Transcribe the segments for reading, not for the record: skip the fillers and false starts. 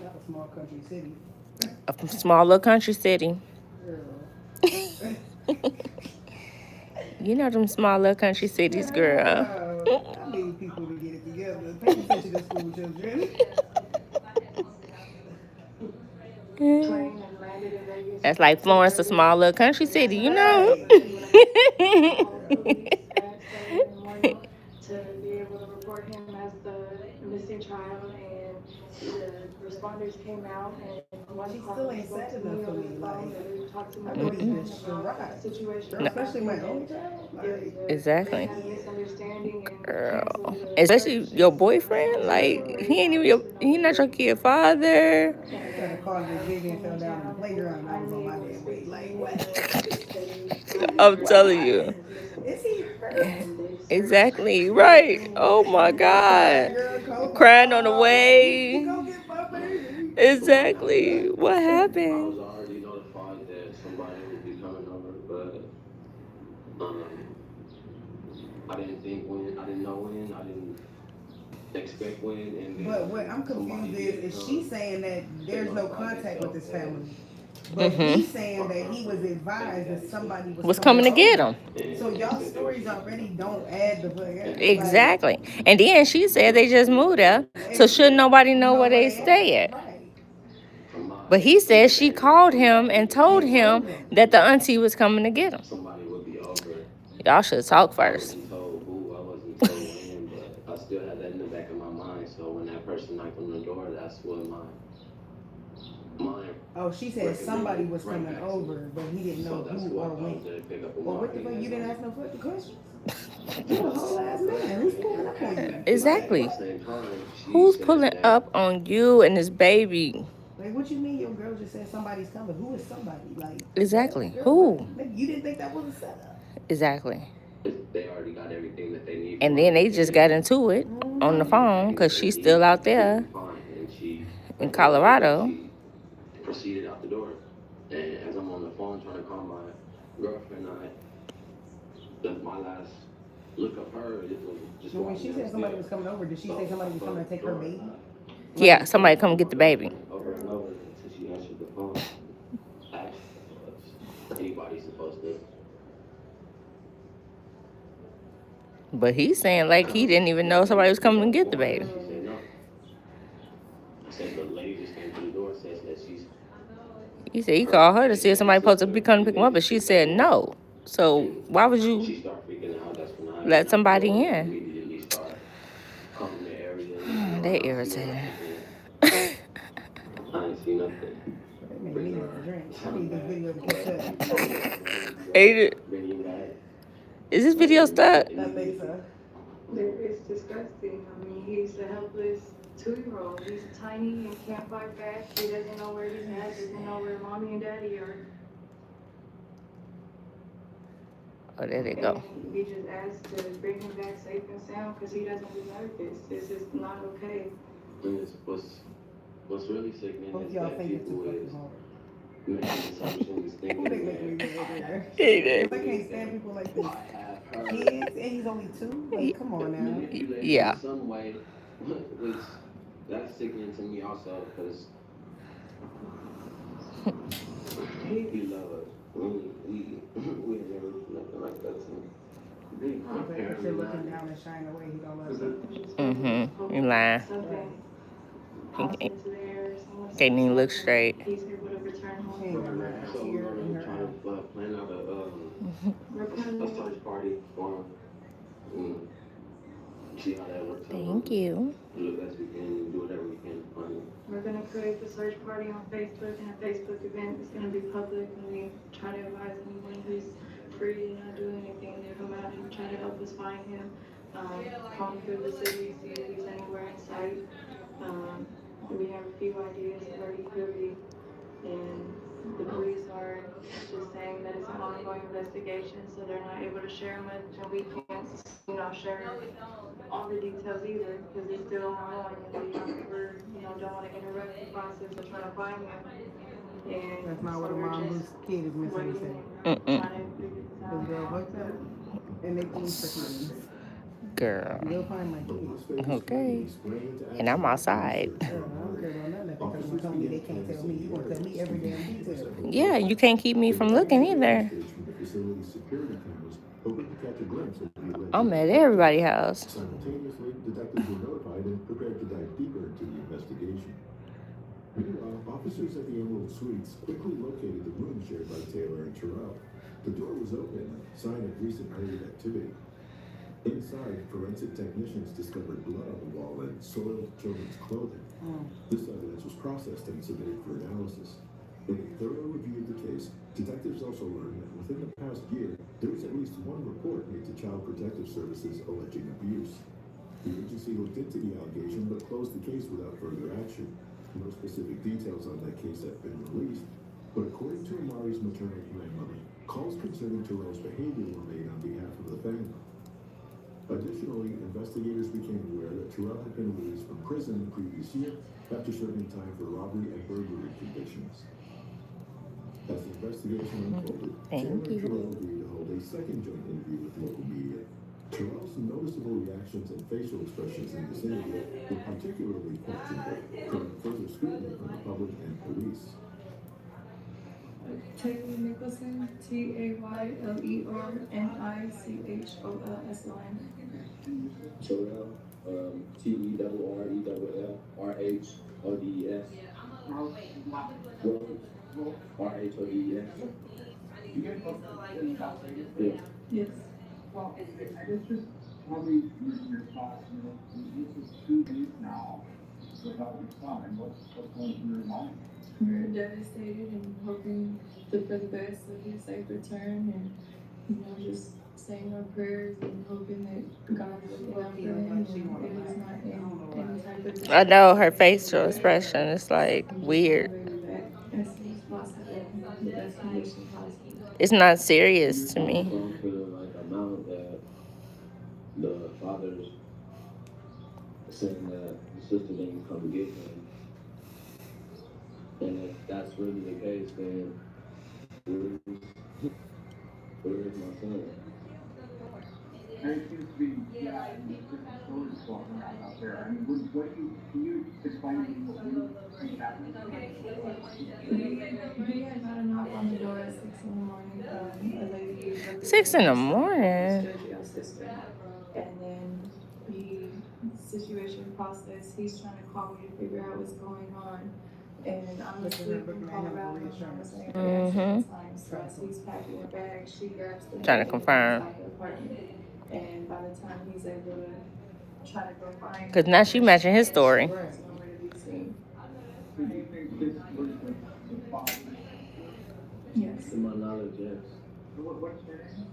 That was small country city. A small little country city. You know them small little country cities, girl. I need people to get it together. Pay attention to school children. That's like Florence, a small little country city, you know. Right. She still ain't sad enough for me. Like, I would be distraught. Girl, No, especially my only child. Like, exactly. yeah. Girl. Especially your boyfriend, like he ain't even he not your kid father. I tried to call this baby and fell down in the playground. I was on my damn way. Like, what? I'm telling you. Is he hurt? Exactly. Right. Oh my God. Girl, close the Crying on the door. way. Go get my baby. Exactly. What I happened? was already notified that somebody would be coming over, but I didn't think when, I didn't know when, I didn't expect when, and then But what I'm confused is she saying that there's no contact with his family. But Mm-hmm. he's saying that he was advised that somebody Was coming coming to get over. him. So y'all stories already don't add the together. Exactly. And then she said they just moved there, so shouldn't nobody know where they stay at. Right. But he said she called him and told him that the auntie was coming to get him. somebody would be over. Y'all should talk I first. wasn't told who, I wasn't told when, but I still had that in the back of my mind. So when that person knocked on the door, that's what my mind. Oh, she said somebody was coming over, but he didn't know who or when. Well, what the fuck? You didn't ask no fucking questions? You're a whole ass man. Who's pulling up on you? Exactly. Who's pulling up on you and this baby? Like, what you mean your girl just said somebody's coming? Who is somebody? Like, Exactly. girl, Who? like, you didn't think that was a setup? Exactly. They already got everything that they need. And then they just got into it on the phone because she's still out there in Colorado. Proceeded out the door, and as I'm on the phone trying to call my girlfriend, my last look of her, it was just. So when she said somebody was coming over, did she say somebody was coming to take her baby? Yeah, somebody come get the baby. Over and over until she answered the phone. Asked if anybody's supposed to. But he's saying like he didn't even know somebody was coming to get the baby. She said no. I said the lady just came to the door, says that she's. He said he called her to see if somebody supposed to be coming to pick him up, but she said no. So why would you She started freaking out. That's when I let somebody in? immediately start calling the area. They irritating. I ain't see nothing. That made me want to drink. I need this video to catch up. Ate it. Bring you back. Is this video stuck? I think so. It's disgusting. I mean, he's a helpless 2-year-old. He's tiny and can't fight back. He doesn't know where he's at, doesn't know where mommy and daddy are. Oh, there they go. And we just asked to bring him back safe and sound because he doesn't deserve this. This is not okay. And what's really sickening Both is y'all that think it's people too is fucking hard. making assumptions, They thinking make me that mad there. He did. I can't stand people like this. Kids, and he's only 2. Like, come on now. manipulated Yeah. in some way, which that's sickening to me also because he love us. We had never nothing like that to me. If you're looking down and shying away, he don't love you. Mm-hmm. You lying. Something to there. Can't even look straight. He's able to return home. She ain't got a So tear we're in her trying eye. to plan out a search party for him. See how that works out. Thank you. Do the best we can and do whatever we can to find him. We're gonna create the search party on Facebook, and a Facebook event is gonna be public, and we try to advise anyone who's free and not doing anything to come out and try to help us find him. Comb through the city, see if he's anywhere in sight. We have a few ideas of where he could be, and the police are just saying that it's an ongoing investigation, so they're not able to share much, and we can't, share all the details either, because it's still ongoing, and we're, don't want to interrupt the process of trying to find him. And That's not what a so we're mom whose just kid is missing waiting said. and trying to figure this The girl out. looked up and they clean for kids. Girl. You'll find my kids. Okay. And I'm outside. Girl, I don't care about nothing. Because someone told me they can't tell me. You gonna tell me every damn detail. Yeah, you can't keep me from looking either. I'm at everybody's house. Simultaneously, detectives were notified and prepared to dive deeper into the investigation. Meanwhile, officers at the Emerald Suites quickly located the room shared by Taylor and Terrell. The door was open, a sign of recent raid activity. Inside, forensic technicians discovered blood on the wall and soiled children's clothing. This evidence was processed and submitted for analysis. In a thorough review of the case, detectives also learned that within the past year, there was at least one report made to Child Protective Services alleging abuse. The agency looked into the allegation but closed the case without further action. No specific details on that case have been released, but according to Amari's maternal grandmother, calls concerning Terrell's behavior were made on behalf of the family. Additionally, investigators became aware that Terrell had been released from prison the previous year after serving time for robbery and burglary convictions. As the investigation unfolded, Taylor and Terrell agreed to hold a second joint interview with local media. Terrell's noticeable reactions and facial expressions in this interview were particularly questionable, drawing further scrutiny from the public and police. Taylor Nicholson, TAYLERNICHOLSON. Terrell, TERRELRHODES. RHODES. Yeah. Yes. Well, I guess just probably your thoughts, this is 2 days now without your son, and what's going through your mind? We're devastated and hoping for the best of his safe return, and just saying our prayers and hoping that God will look out for him and he's not in any type of I know her facial expression is like weird. as soon as possible, the best condition possible. It's not serious to me. For the amount that the father's saying that the sister didn't come get him. And if that's really the case, then where is my son? There seems to be, different stories going around out there. I mean, can you explain to me what really happened? He had got a knock on the door at 6 in the morning. A lady. 6 in the morning. And then situation process, he's trying to call me to figure out what's going on. And I'm asleep in Colorado, and I was saying so as he's packing her bag, she grabs the Trying to confirm. And by the time he's able to try to go find, Because now she matching his story. Do you think this was the father? Yes. To my knowledge, yes. What's her name?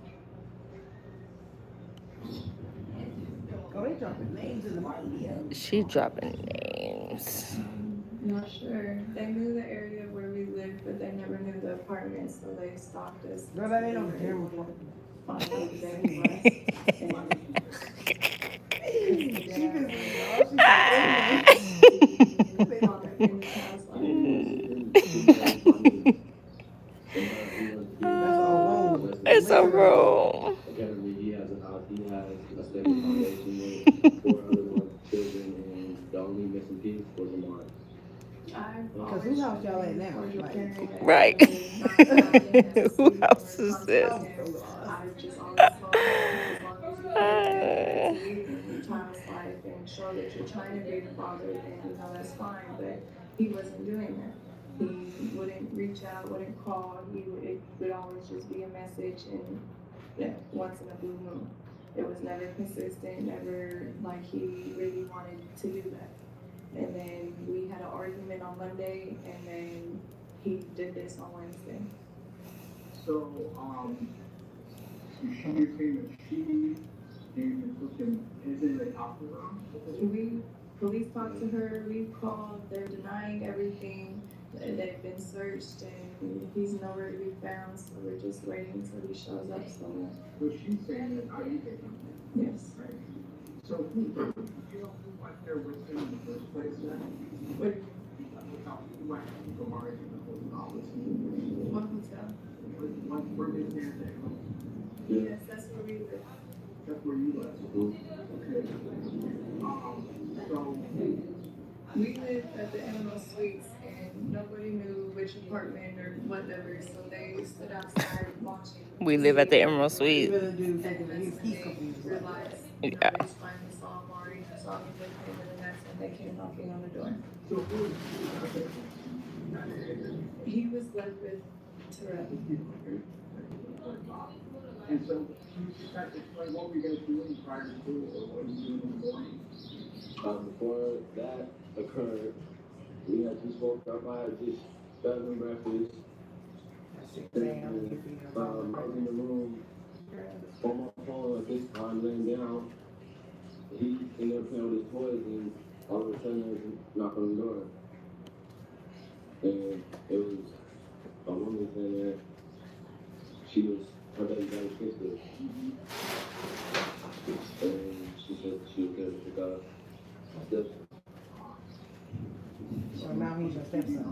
Oh, they dropping names in the media. She dropping names. Not sure. They knew the area where we lived, but they never knew the apartment, so they stopped us. Girl, that ain't on the camera. Find out exactly It's a room. Apparently, he has a house. He has a stable foundation with 4 other children, and the only missing piece was Amari. Because whose house y'all at now? Like, Right. Who else is this? I just always told him, as long as you live your child's life and show that you're trying to be the father, then that's fine. But he wasn't doing that. He wouldn't reach out, wouldn't call. It would always just be a message, and once in a blue moon. It was never consistent, never like he really wanted to do that. And then we had an argument on Monday, and then he did this on Wednesday. So, you're saying that she came and took him, is it like after Police talked to her, we called, they're denying everything. They've been searched, and he's nowhere to be found, so we're just waiting until he shows up somewhere. So she's saying that I didn't take him? Yes. Right. So, you know who went there with him in the first place then? What Went to Amari in the whole office. hotel? Where they stand there? Yes, that's where we live. That's where you live. Okay. So, We lived at the Emerald Suites and nobody knew which apartment or whatever, so they stood outside watching. We live at the Emerald He Suite. really do think And that that's he's when confused. they realized, Yeah. they just finally saw Mari, saw me with him, and then that's when they came knocking on the door. so who was He was left with Terrell. And so, can you just kind of explain what were you guys doing prior to school, or what were you doing in the morning? Before that occurred, we had just woke up. I had just gotten breakfast. I was in the room on my phone at this time, laying down. He ended up playing with his toys, and all of a sudden there was a knock on the door. And it was a woman saying that she was her baby daddy's sister. And she said she was there to pick up my stepson. So now he's your stepson.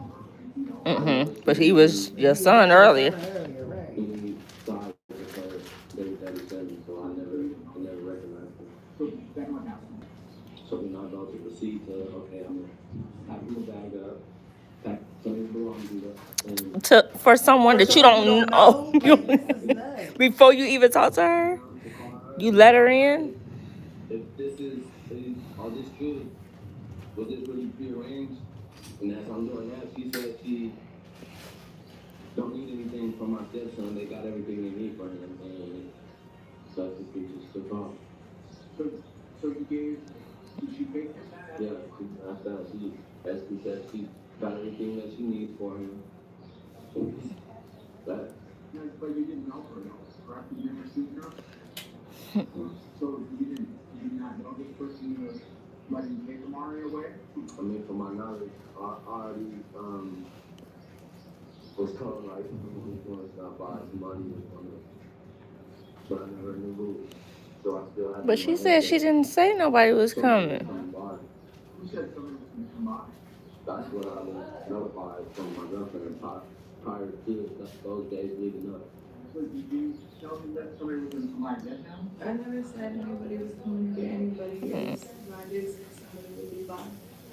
But he was your son earlier. Earlier, right. And he thought it was her baby daddy's son, so I never recognized him. So then what happened? So then I go to proceed to, okay, I'm gonna pack my bag up, pack some of his belongings up, and For someone that you don't know. Like, this is nuts. Before you even talk to her, you let her in. if this is all this true, was this really prearranged? And as I'm doing that, she said she don't need anything from my stepson. They got everything they need for him, and so we just took off. So you gave, did she make him that? Yeah, after that, she basically said she got everything that she needs for him. That. No, but you didn't know her, correct? You never seen her? So you did not know this person was letting take Mari away? I mean, from my knowledge, I already was told like he was gonna stop by somebody was gonna, but I never knew who. So I still had. But she said she didn't say nobody was coming. You said somebody was going to come by. That's what I was notified from my girlfriend prior to those days leading up. So did you tell him that somebody was going to come by and get him? I never said anybody was coming to get anybody else. I did say somebody would be by.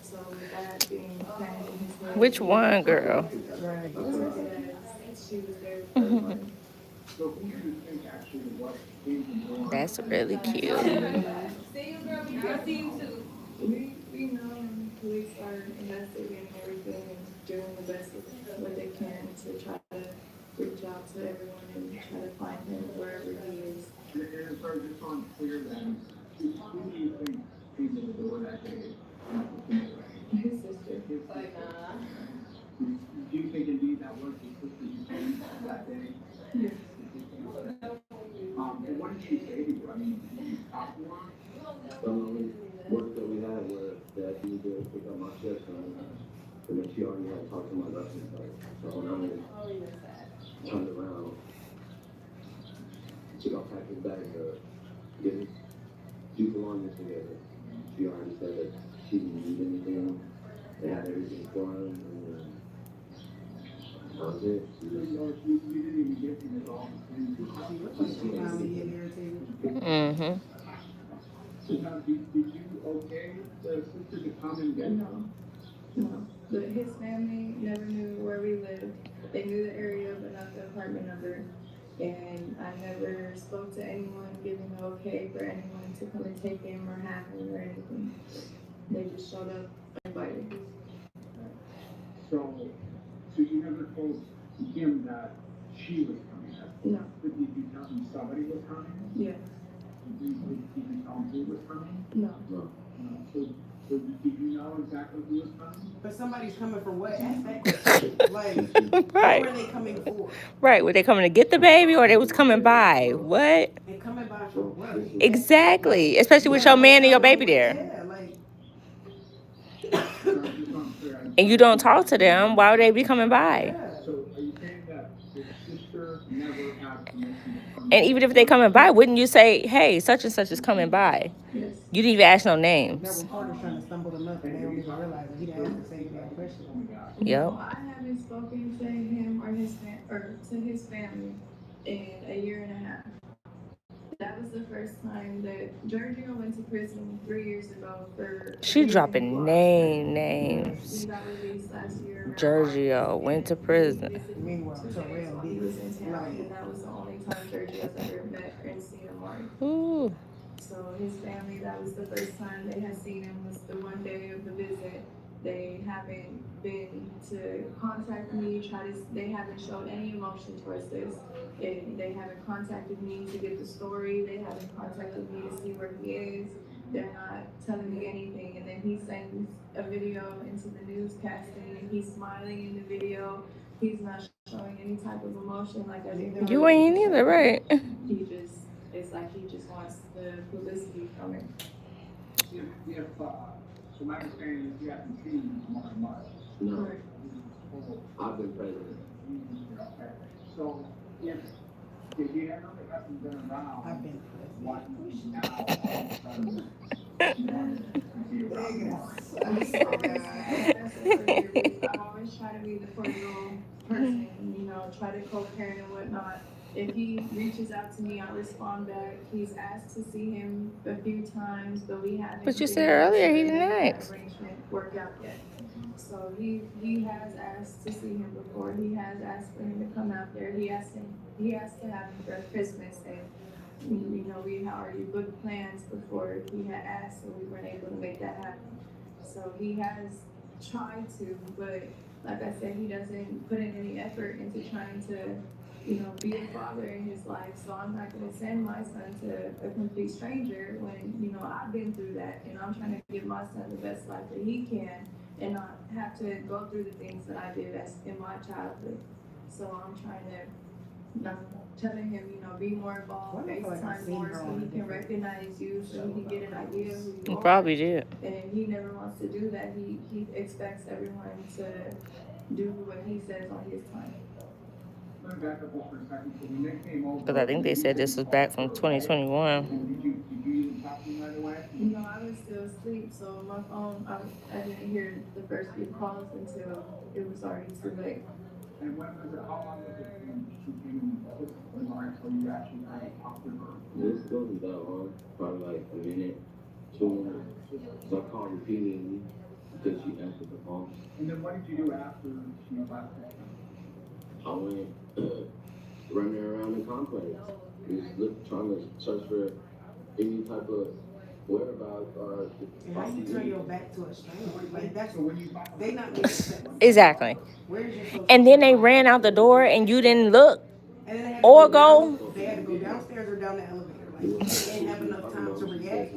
So with that being planned in his head. Which one, girl? Right. She was there for everybody. So who do you think actually was came from door? That's really cute. We know and police are investigating everything and doing the best of what they can to try to reach out to everyone and try to find him wherever he is. And so just so I'm clear then, who do you think came to the door that day? His sister. Do you think indeed that was the sister you came that day? Yes. And what did she say to you? I mean, did you talk to her? The only words that we had were that he did pick up my stepson, and then she already had talked to my girlfriend. So when I turned around, she gonna pack his bag up, get his few belongings together. She already said that she didn't need anything. They had everything for him, and that was it. You didn't even get him at all. Mm-hmm. So now, did you okay the sister to come and get him? No. But his family never knew where we lived. They knew the area, but not the apartment number. And I never spoke to anyone giving the okay for anyone to come and take him or have him or anything. They just showed up uninvited. So you never told him that she was coming? No. But did you tell him somebody was coming? Yeah. Did you tell him who was coming? No. No. So did you know exactly who was coming? But somebody's coming for what? Ask that question. Like, Right. what were they coming for? Right. Were they coming to get the baby or they was coming by? What? They coming by for what? Exactly. Especially with your man and your baby there. Yeah, like, And you don't talk to them. Why would they be coming by? yeah. So are you saying that the sister never had permission to come? And even if they coming by, wouldn't you say, hey, such and such is coming by? Yes. You didn't even ask no That names. reporter's trying to stumble them up and they don't even realize that he didn't ask the same damn question. Yep. No, I haven't spoken to him or to his family in a year and a half. That was the first time that Giorgio went to prison 3 years ago for. She dropping names. He got released last year. around Giorgio August, went to and prison. he visited Meanwhile, 2 days Terrell while he did was in town, like and that was the only time Giorgio's ever met and seen Amari. Ooh. So his family, that was the first time they had seen him, was the one day of the visit. They haven't been to contact me, they haven't shown any emotion towards this. And they haven't contacted me to get the story, they haven't contacted me to see where he is. They're not telling me anything, and then he sends a video into the newscasting, and he's smiling in the video. He's not showing any type of emotion, like as if You ain't either, right? it's like he just wants the publicity from it. So my understanding is you haven't seen him more much. No, Correct. I've been president. Okay. So if you have nothing hasn't been around, I've been why now? I've always tried to be the cordial person, you know, try to co-parent and whatnot. If he reaches out to me, I respond back. He's asked to see him a few times, but we haven't. But you been said earlier he able to didn't make that ask. arrangement work out yet. So he has asked to see him before. He has asked for him to come out there. He asked to have him for Christmas, and you know, we had already booked plans before he had asked, so we weren't able to make that happen. So he has tried to, but like I said, he doesn't put in any effort into trying to, you know, be a father in his life. So I'm not gonna send my son to a complete stranger when, you know, I've been through that, and I'm trying to give my son the best life that he can and not have to go through the things that I did as in my childhood. So I'm trying to, I'm telling him, you know, be more involved, I feel like I've FaceTime seen more, her so on he a can different- recognize you, so he can get an idea of who You you are. probably did. And he never wants to do that. He expects everyone to do what he says on his time. Let me back up just for a second. So when they came over. Because I think they said this was back from 2021. And did you even talk to him right away? You know, I was still asleep, so my phone, I didn't hear the first few calls until it was already too late. And when was it, how long was it when she came in with Lauren, so you actually had to talk to her? This wasn't that long, probably like a minute, 2 minutes. So I called repeatedly because she answered the phone. And then what did you do after she left? I went running around the complex, just trying to search for any type of whereabouts or. And how you turn your back to a stranger? Like that's So when you they not making sense. Exactly. Where's your social And then they ran out the door and you didn't look. And then they had to Or down- go. They had to go downstairs or down the elevator. Like they didn't have enough time to react.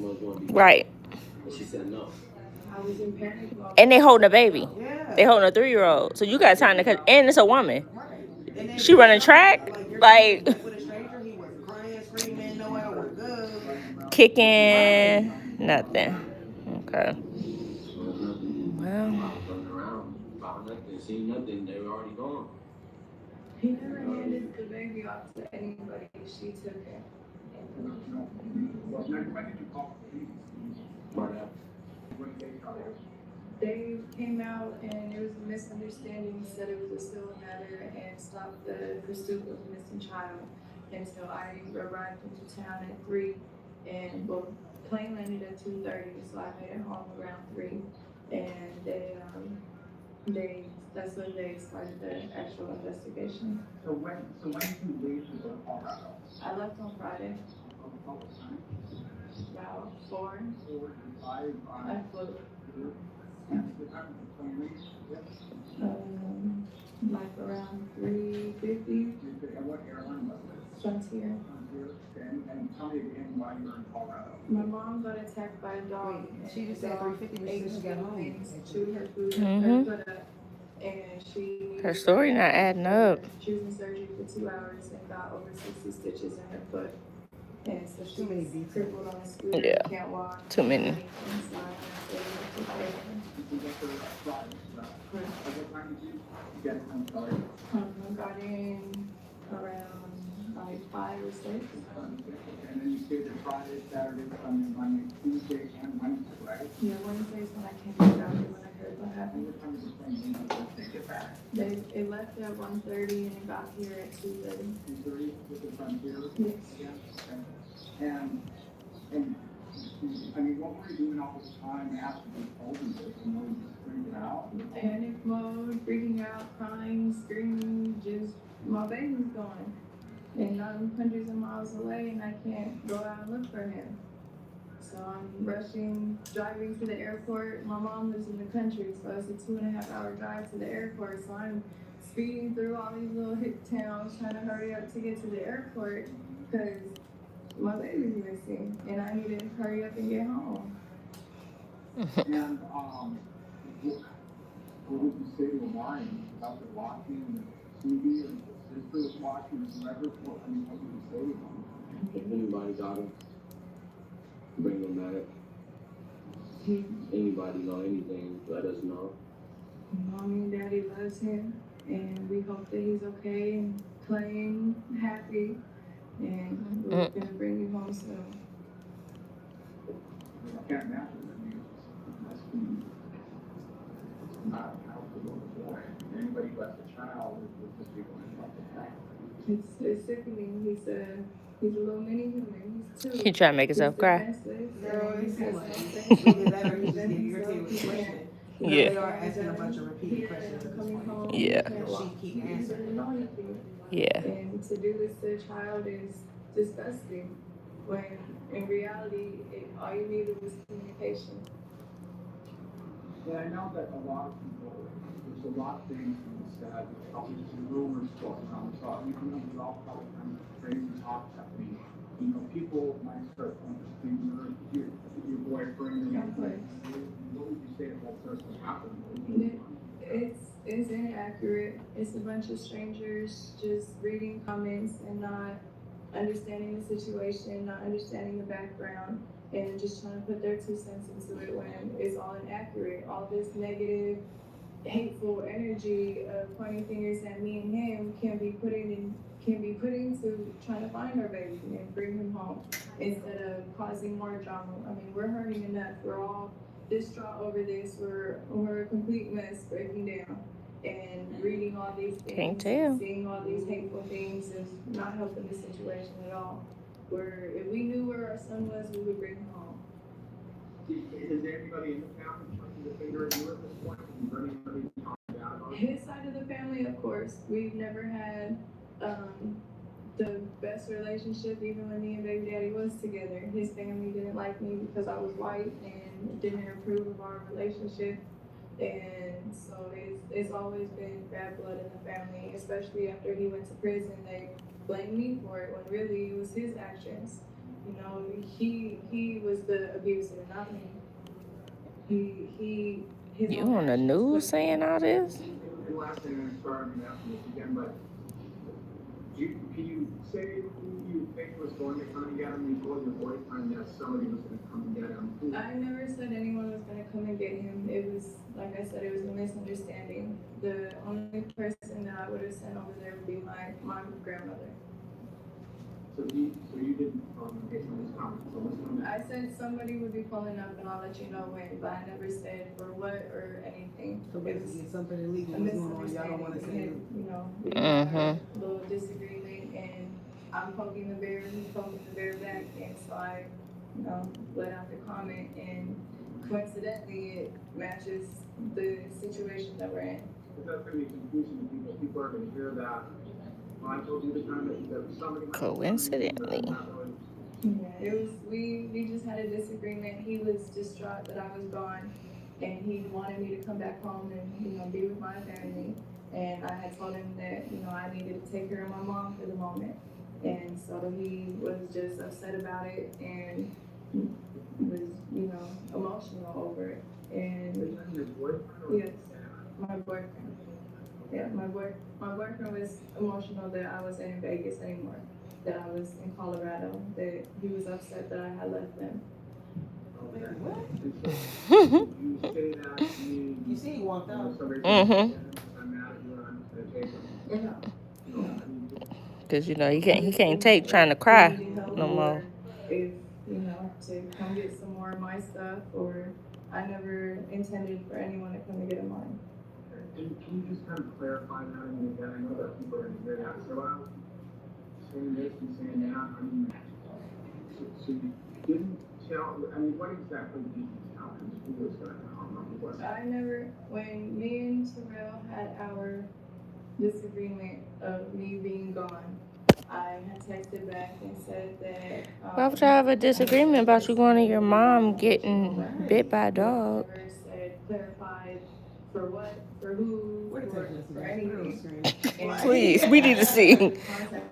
Right. She said no. I was in panic mode. And they holding a baby. Yeah. They holding a 3-year-old. So you got time to cut. And it's a woman. Right. And then She running track. you're Like, with a stranger, he wasn't crying, screaming, no, I don't want to go. kicking. Nothing. Okay. Well. Running around, found nothing, seen nothing, they were already gone. He never handed the baby off to anybody. She took it. When did you call the police? Right after. When did they call you? They came out and there was a misunderstanding, said it was a civil matter, and stopped the pursuit of the missing child until I arrived into town at 3, and well, plane landed at 2:30, so I made it home around 3, and that's when they started the actual investigation. So when did you leave to go to Colorado? I left on Friday, What was time? about 4. 4 to 5. I flew, The time of the plane leaves? like around 3:50, And what airline was it? Frontier. And tell me again why you were in Colorado. My mom got attacked by a dog. Wait, she just said 3:50, but she ate said she got little home. things, chewed her food, Mhm. her foot up, and she. Her story not adding up. She was in surgery for 2 hours and got over 60 stitches in her foot. And so Too many she's details. crippled on a scooter, Yeah. can't walk. Too many. Inside, so we took care of her. You get to Friday, so. Correct. At what time did you get home? Sorry. I got in around like 5 or 6. And then you stayed there Friday, Saturday, Sunday, Monday, Tuesday, and Wednesday, right? Yeah, Wednesday's when I came back out here when I heard what And happened. what time did the plane leave? When did they get back? It left at 1:30 and it got here at 2:30. 2:30 with the Frontier? Yes. Yeah. Okay. And I mean, what were you doing all this time after you told him this? And then just freaking out? Panic mode, freaking out, crying, screaming, just my baby's gone. And I'm hundreds of miles away and I can't go out and look for him. So I'm rushing, driving to the airport. My mom lives in the country, so it's a 2.5-hour drive to the airport. So I'm speeding through all these little hick towns, trying to hurry up to get to the airport because my baby's missing and I need to hurry up and get home. And what would you say to Marion about the watching the TV and the sister was watching whoever? I mean, what would you say to them? If anybody got him, bring them back. Anybody know anything, let us know. Mommy and Daddy loves him, and we hope that he's okay and playing, happy, and we're gonna bring him home soon. I can't imagine. I mean, must be not comfortable for anybody who has a child with just people in that. It's sickening. He's a little mini human. He's 2. He trying to make himself cry. Girl, it's too much. We let her just get irritated with the question. You know, Yeah. they are asking a bunch of repeated questions at this point. Yeah. And she keep answering. Yeah. And to do this to a child is disgusting. When in reality, all you needed was communication. Yeah, I know that a lot of people, there's a lot of things that there's probably just rumors floating around. So you know, there's all probably kind of crazy talk happening. You know, people might start understanding your boyfriend and what would you say if that starts to happen? It's inaccurate. It's a bunch of strangers just reading comments and not understanding the situation, not understanding the background, and just trying to put their 2 cents into it when it's all inaccurate. All this negative, hateful energy of pointing fingers at me and him can be put into trying to find our baby and bring him home instead of causing more drama. I mean, we're hurting enough. We're all distraught over this. We're a complete mess breaking down. And reading all these things, Can't tell. seeing all these hateful things is not helping the situation at all. If we knew where our son was, we would bring him home. Is there anybody in the family pointing the finger at you at this point? Is there anybody talking bad about it? His side of the family, of course. We've never had the best relationship, even when me and baby daddy was together. His family didn't like me because I was white and didn't approve of our relationship. And so it's always been bad blood in the family, especially after he went to prison. They blamed me for it when really it was his actions. You know, he was the abuser, not me. His You own on the actions news put- saying all this? And last thing, I'm sorry I'm asking this again, but can you say who you think was going to come and get him? You told your boyfriend that somebody was going to come and get him. I never said anyone was going to come and get him. It was, like I said, it was a misunderstanding. The only person that I would have sent over there would be my grandmother. So you didn't get him this comment. I said somebody would be pulling up and I'll let you know when, but I never said for what or anything. So basically, something illegal A was going on. Y'all don't want to say it. You know, we had a little disagreement and I'm poking the bear, he's poking the bear back, and so I, you know, let out the comment, and coincidentally it matches the situation that we're in. That's going to be confusing to people. People are going to hear that. Well, I told you the time that somebody. Coincidentally. Yeah, it was, we just had a disagreement. He was distraught that I was gone, and he wanted me to come back home and, you know, be with my family. And I had told him that, you know, I needed to take care of my mom for the moment. And so he was just upset about it and was, you know, emotional over it. And yes, my boyfriend. Yeah, my boyfriend was emotional that I wasn't in Vegas anymore, that I was in Colorado, that he was upset that I had left them. You see, he walked out. Cause you know he can't take trying to cry no more. If, you know, to come get some more of my stuff, or I never intended for anyone to come and get mine. Can you just kind of clarify that? I mean, again, I know that people are going to hear that. So I'm saying this and saying that. I mean, so So you didn't tell, I mean, what exactly did you tell him? Who was gonna come or what? I never, when me and Terrell had our disagreement of me being gone, I had texted back and said that. Why would y'all have a disagreement about you going to your mom getting bit by a dog? Never said clarified for what, for who, for anything. Please, we need to see.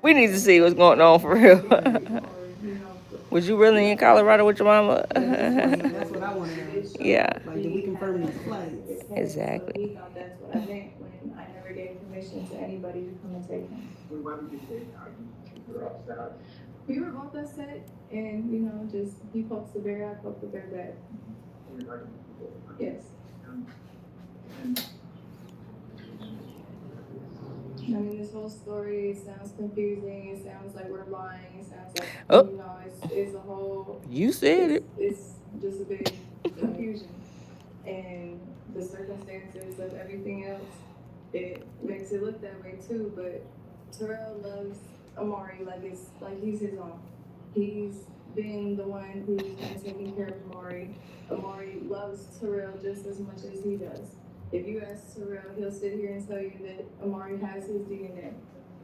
We need to see what's going on for real. Was you really in Colorado with your mama? That's what I want to know. Yeah. Like, did we confirm these flights? Exactly. He thought that's what I meant when I never gave permission to anybody to come and take him. Why did you say how you were upset? We were both upset, and just he pokes the bear, I poke the bear back. Yes. And I mean, this whole story, it sounds confusing. It sounds like we're lying. It sounds like, Oh. it's a whole. You said it. It's just a big confusion. And the circumstances of everything else, it makes it look that way too. But Terrell loves Amari like he's his own. He's been the one who's been taking care of Amari. Amari loves Terrell just as much as he does. If you ask Terrell, he'll sit here and tell you that Amari has his DNA.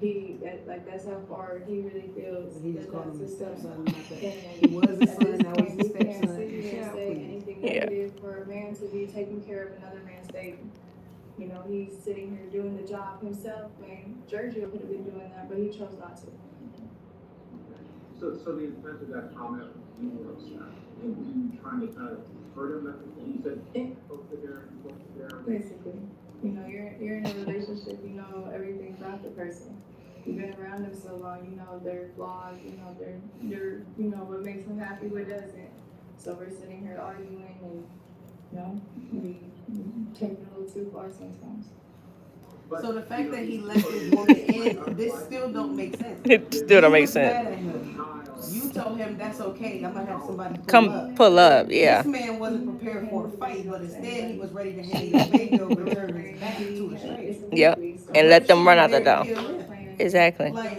That's how far he really feels. He just called him his son. stepson. He was his son, now he's his We can't stepson. sit here and say anything negative for a man to be taking care of another man's baby. He's sitting here doing the job himself, and Giorgio could have been doing that, but he chose not to. so the intent of that comment, you were upset, and you trying to kind of hurt him, and you said, poke the bear, Basically, you're in a relationship, you know everything about the person. You've been around them so long, you know their flaws, their what makes them happy, what doesn't. So we're sitting here arguing, and we take it a little too far sometimes. So the fact that he let this woman in, this still don't make sense. It still don't You make was mad sense. at him. You told him that's okay, I'm gonna have somebody Pull up, yeah. This man wasn't prepared for a fight, but instead he was ready to hand his baby over and turn his back to a stranger. Yep. And let them run out the door. Exactly. Like,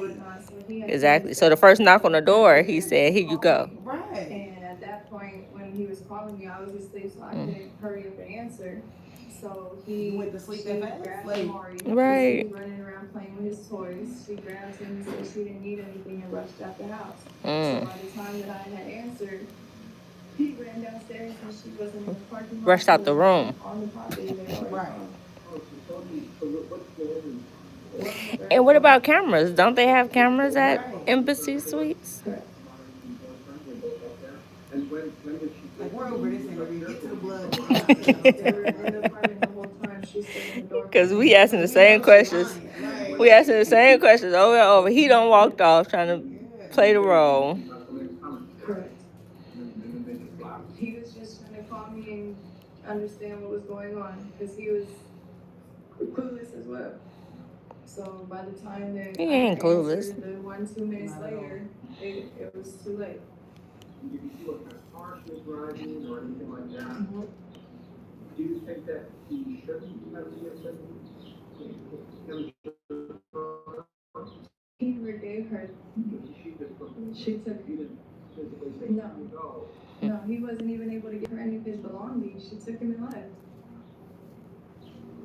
Exactly. So the first knock on the door, he said, "Here you go." right. And at that point, when he was calling me, I was asleep, so I couldn't hurry up and answer. So he went to sleep that fast? grabbed Like, Amari. right. He was running around playing with his toys. She grabbed him and said she didn't need anything and rushed out the house. So by the time that I had answered, he ran downstairs and she wasn't in the parking lot. Rushed out the room. On the property. Right. And what about cameras? Don't they have cameras at Embassy Suites? Correct. Like, we're over this interview, get to the blood. They were in the apartment the whole time. She stood in the door. Because we asking the same questions. We asking the same questions over and over. He done walked off trying to play the role. Correct. He was just trying to call me and understand what was going on because he was clueless as well. So by the time that He ain't clueless. the 1-2 minutes later, it was too late. Did you see what kind of car she was driving or anything like that? Do you think that he shouldn't have given him? He never gave her. She took it. No, he wasn't even able to give her any of his belongings. She took him and left.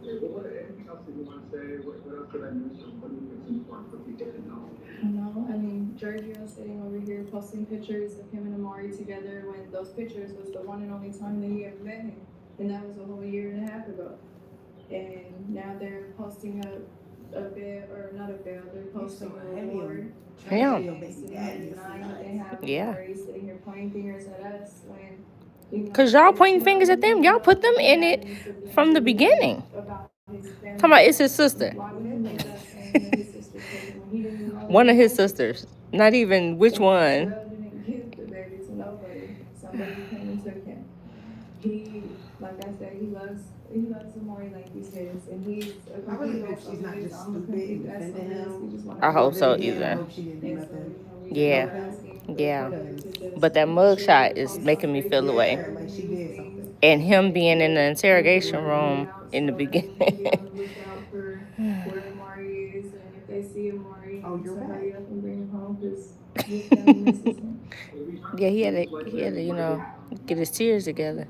Anything else that you want to say? What else did I miss? Or what do you think is important for people to know? No, I mean, Giorgio sitting over here posting pictures of him and Amari together when those pictures was the one and only time that he ever met him. And that was a whole year and a half ago. And now they're posting a bit, or not a bit, they're posting a reward. Yeah. Yeah. Sitting here pointing fingers at us when. Because y'all pointing fingers at them. Y'all put them in it from the beginning. Talking about it's his sister. One of his sisters. Not even which one. Didn't give the baby to nobody. Somebody came and took him. He, like I said, he loves Amari like he's his, and he's a I really complete hope she's not just stupid defending him. I hope so I either. hope she didn't do nothing. Yeah. Yeah. But that mugshot is making me feel away. Like she did something. And him being in the interrogation room in the beginning. Where Amari is, and if they see Amari, Oh, you're to right. hurry up and bring him home because his family misses him. Yeah, he had to, you know, get his tears together.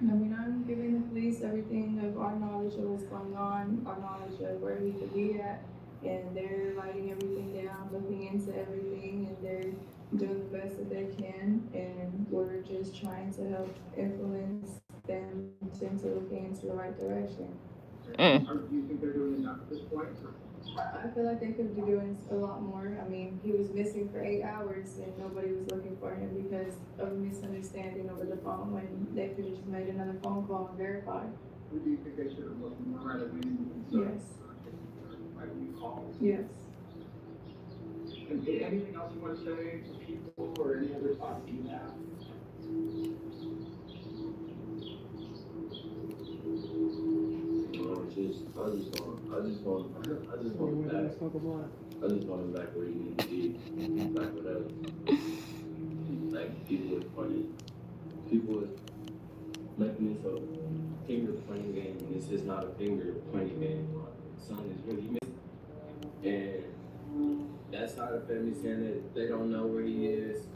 I mean, I'm giving the police everything of our knowledge of what's going on, our knowledge of where he could be at, and they're writing everything down, looking into everything, and they're doing the best that they can, and we're just trying to help influence them into looking into the right direction. Mm. Do you think they're doing enough at this point? I feel like they could be doing a lot more. I mean, he was missing for 8 hours and nobody was looking for him because of a misunderstanding over the phone when they could have just made another phone call and verified. Or do you think they should have looked more at it? Yes. Yes. And anything else you want to say to people or any other thoughts you have? I just want him back where he needs to be, back with us. Like, people is funny. People is making this a finger pointing game, and this is not a finger pointing game. My son is really missing. And that's how the family saying that they don't know where he is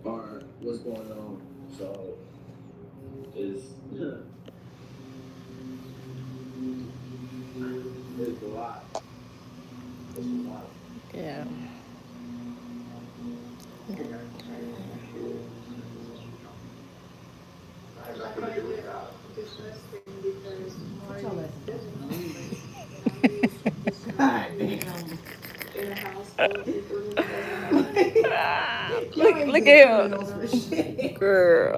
or what's going on. So, it's a lot. It's a lot. Yeah. What's all that? God damn. In a house full of people who doesn't know. Look at him. Girl.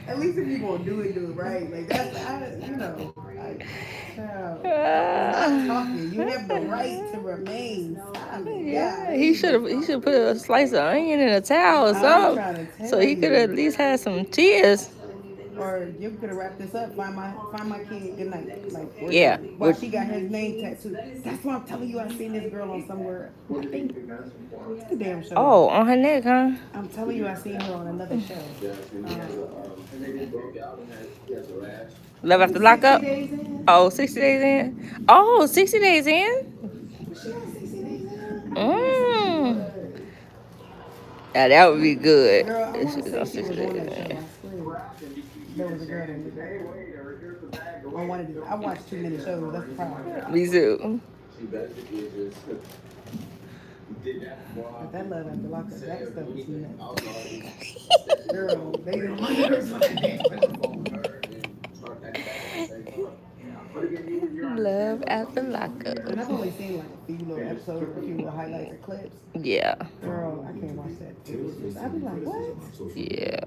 At least if you gonna do it right. Like that's, child, not talking. You have the right to remain silent. Yeah, he should put a slice of onion in a towel or something, so he could at least have some tears. Or you could have wrapped this up. Find my kid. Good night. Like, Yeah. While she got his name tattooed. That's why I'm telling you. I seen this girl on somewhere. I think it's the damn show. Oh, on her neck, huh? I'm telling you, I seen her on another show. And they just broke out and he has a rash. Love after lockup? 60 days in? Oh, 60 days in? Oh, 60 days in? She got 60 days in? Mmm. Yeah, that would be good. Girl, I If want she to was on say she 60 was on days that show. in. I swear. There was a girl that was there. I watched too many shows. That's the problem. Me too. She basically just did that for But that love after lockup, that stuff was nuts. I was already Girl, they didn't want her. Love after lockup. And I've only seen like a few little episodes, a few little highlights or clips. Yeah. Girl, I can't watch that. I'd be like, what? Yeah.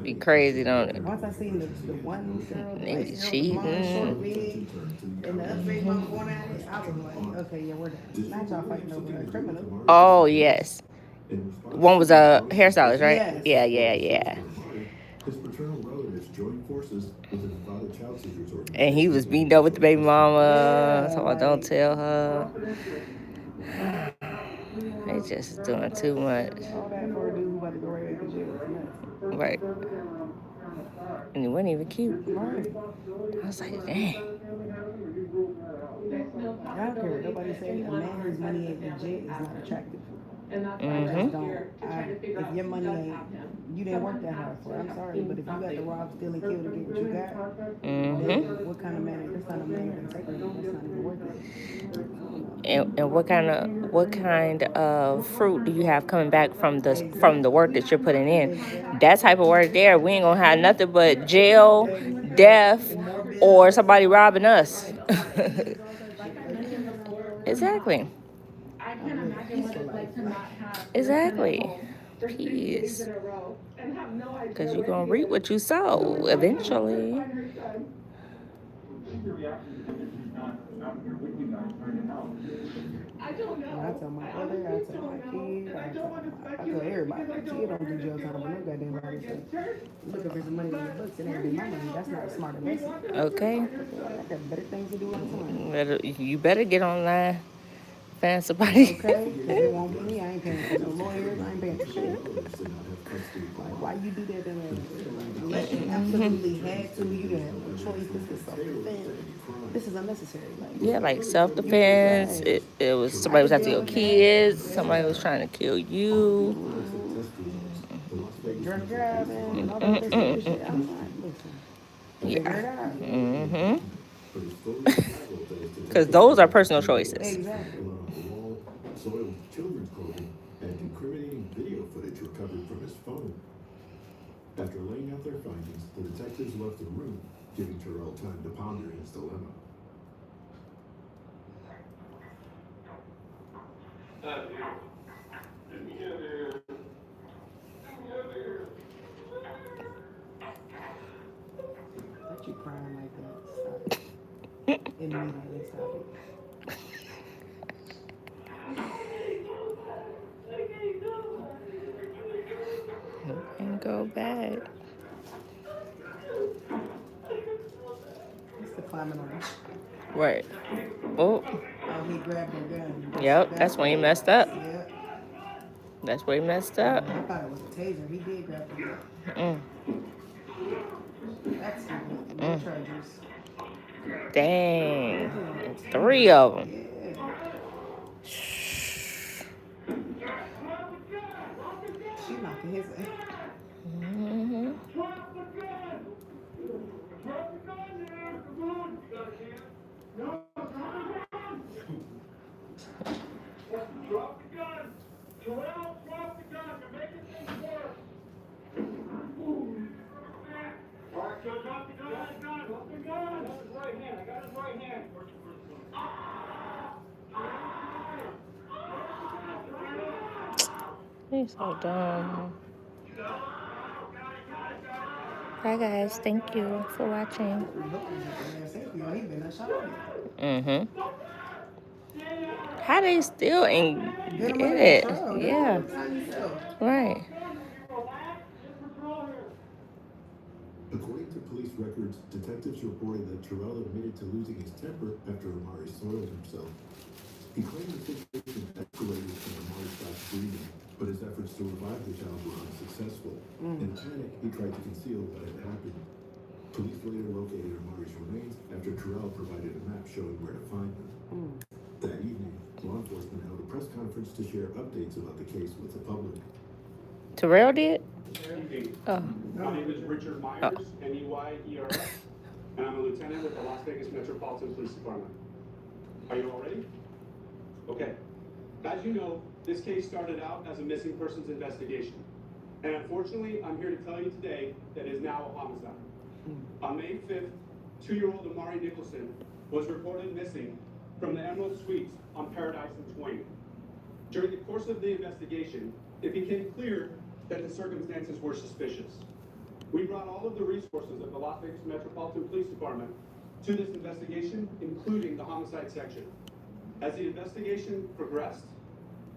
Be crazy, don't it? Once I seen the one girl, Nigga like, cheating. short wig, and the other big mom going at it, I was like, okay, yeah, we're done. Not y'all fighting over a criminal. Oh, yes. One was a hairstylist, right? Yes. Yeah. His paternal relatives joined forces with the devoted child seekers organization. And he was beating up with the baby mama. So I don't tell her. They just doing too much. All that for a dude who about to go right back to jail. Right. And it wasn't even cute. Right. I was like, dang. I don't care what nobody say. A man whose money ain't legit is not attractive. I just don't. If your money ain't, you didn't work that hard for it. I'm sorry, but if you got to rob, steal, and kill to get what you got, then what kind of man? That's not a man can take it. That's not even worth it. And what kind of fruit do you have coming back from the work that you're putting in? That type of work there, we ain't gonna have nothing but jail, death, or somebody robbing us. Exactly. I can't imagine what it's like to not have. Exactly. Peace. Because you're going to reap what you sow eventually. I tell my brother, I tell my kid, I tell everybody. My kid don't do jail time for no goddamn body stuff. Looking for some money in the books, it ain't be my money. That's not a smart investment. Okay. I got better things to do with the time. You better get online. Find somebody. Okay? If it won't be me, I ain't paying for no lawyers, I ain't paying for shit. Like, why you do that unless you absolutely had to, you didn't have no choice. This is self-defense. This is unnecessary. Yeah, like self-defense. It was somebody was after your kids. Somebody was trying to kill you. drunk driving and all that stupid shit. I'm like, listen, figure it out. Mm-hmm. But his story unraveled as Because detectives those are began to personal uncover choices. Exactly. blood on the wall, soiled children's clothing, and incriminating video footage recovered from his phone. After laying out their findings, the detectives left the room, giving Terrell time to ponder his dilemma. Let you crying like that. Stop it. Immediately stop it. And go back. It's the climbing on. Right. Oh, Oh, he grabbed her gun. yep. That's when he messed up. Yep. That's where he messed up. I thought it was a taser. He did grab the gun. That's stupid. No charges. Dang. 3 of them. Yeah. She knocking his ass. Mm-hmm. Drop the gun! Terrell, drop the gun! You're making things worse! All right, so drop the gun! Drop the gun! I got his right hand. I got his right hand. He's so dumb. Bye, guys. Thank you for watching. Mm-hmm. How they still ain't get it? Yeah. Right. According to police records, detectives reported that Terrell admitted to losing his temper after Amari soiled himself. He claimed the situation escalated when Amari stopped breathing, but his efforts to revive the child were unsuccessful. In panic, he tried to conceal what had happened. Police later located Amari's remains after Terrell provided a map showing where to find them. That evening, law enforcement held a press conference to share updates about the case with the public. Terrell did? Oh. My name is Richard Myers, M-E-Y-E-R-S, and I'm a lieutenant with the Las Vegas Metropolitan Police Department. Are you all ready? Okay. As you know, this case started out as a missing persons investigation. And unfortunately, I'm here to tell you today that it is now a homicide. On May 5th, 2-year-old Amari Nicholson was reported missing from the Emerald Suites on Paradise and Twain. During the course of the investigation, it became clear that the circumstances were suspicious. We brought all of the resources of the Las Vegas Metropolitan Police Department to this investigation, including the homicide section. As the investigation progressed,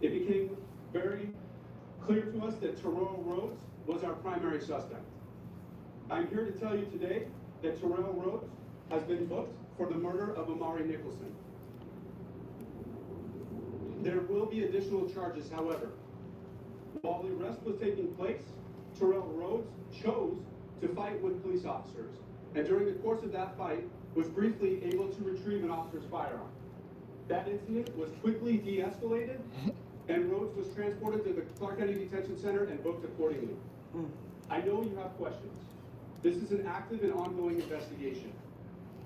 it became very clear to us that Terrell Rhodes was our primary suspect. I'm here to tell you today that Terrell Rhodes has been booked for the murder of Amari Nicholson. There will be additional charges, however. While the arrest was taking place, Terrell Rhodes chose to fight with police officers, and during the course of that fight, was briefly able to retrieve an officer's firearm. That incident was quickly de-escalated, and Rhodes was transported to the Clark County Detention Center and booked accordingly. I know you have questions. This is an active and ongoing investigation.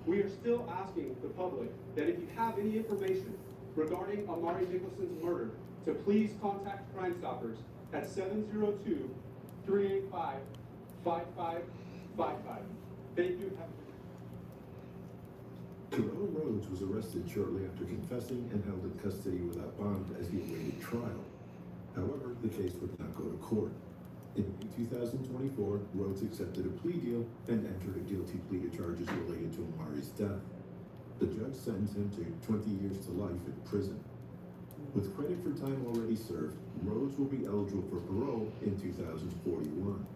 We are still asking the public that if you have any information regarding Amari Nicholson's murder, to please contact Crime Stoppers at 702-385-5555. Thank you. Terrell Rhodes was arrested shortly after confessing and held in custody without bond as he awaited trial. However, the case would not go to court. In 2024, Rhodes accepted a plea deal and entered a guilty plea to charges related to Amari's death. The judge sentenced him to 20 years to life in prison. With credit for time already served, Rhodes will be eligible for parole in 2041.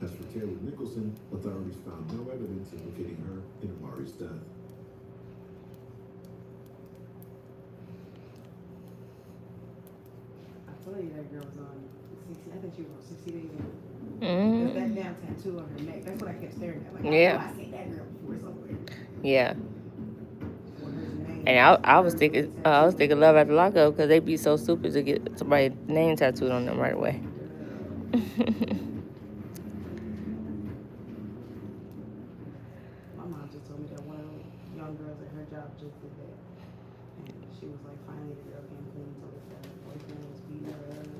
As for Taylor Nicholson, authorities found no evidence implicating her in Amari's death. I told you that girl was on 60, I think she was on 60 days in. Mm-hmm. That damn tattoo on her neck, that's what I kept staring at. Like, Yeah. I seen that girl before somewhere. Yeah. And I was thinking love after lockup because they be so stupid to get somebody's name tattooed on them right away. girls at her job just did that. And she was like, finally the girl came clean and told us that her boyfriend was beating her up.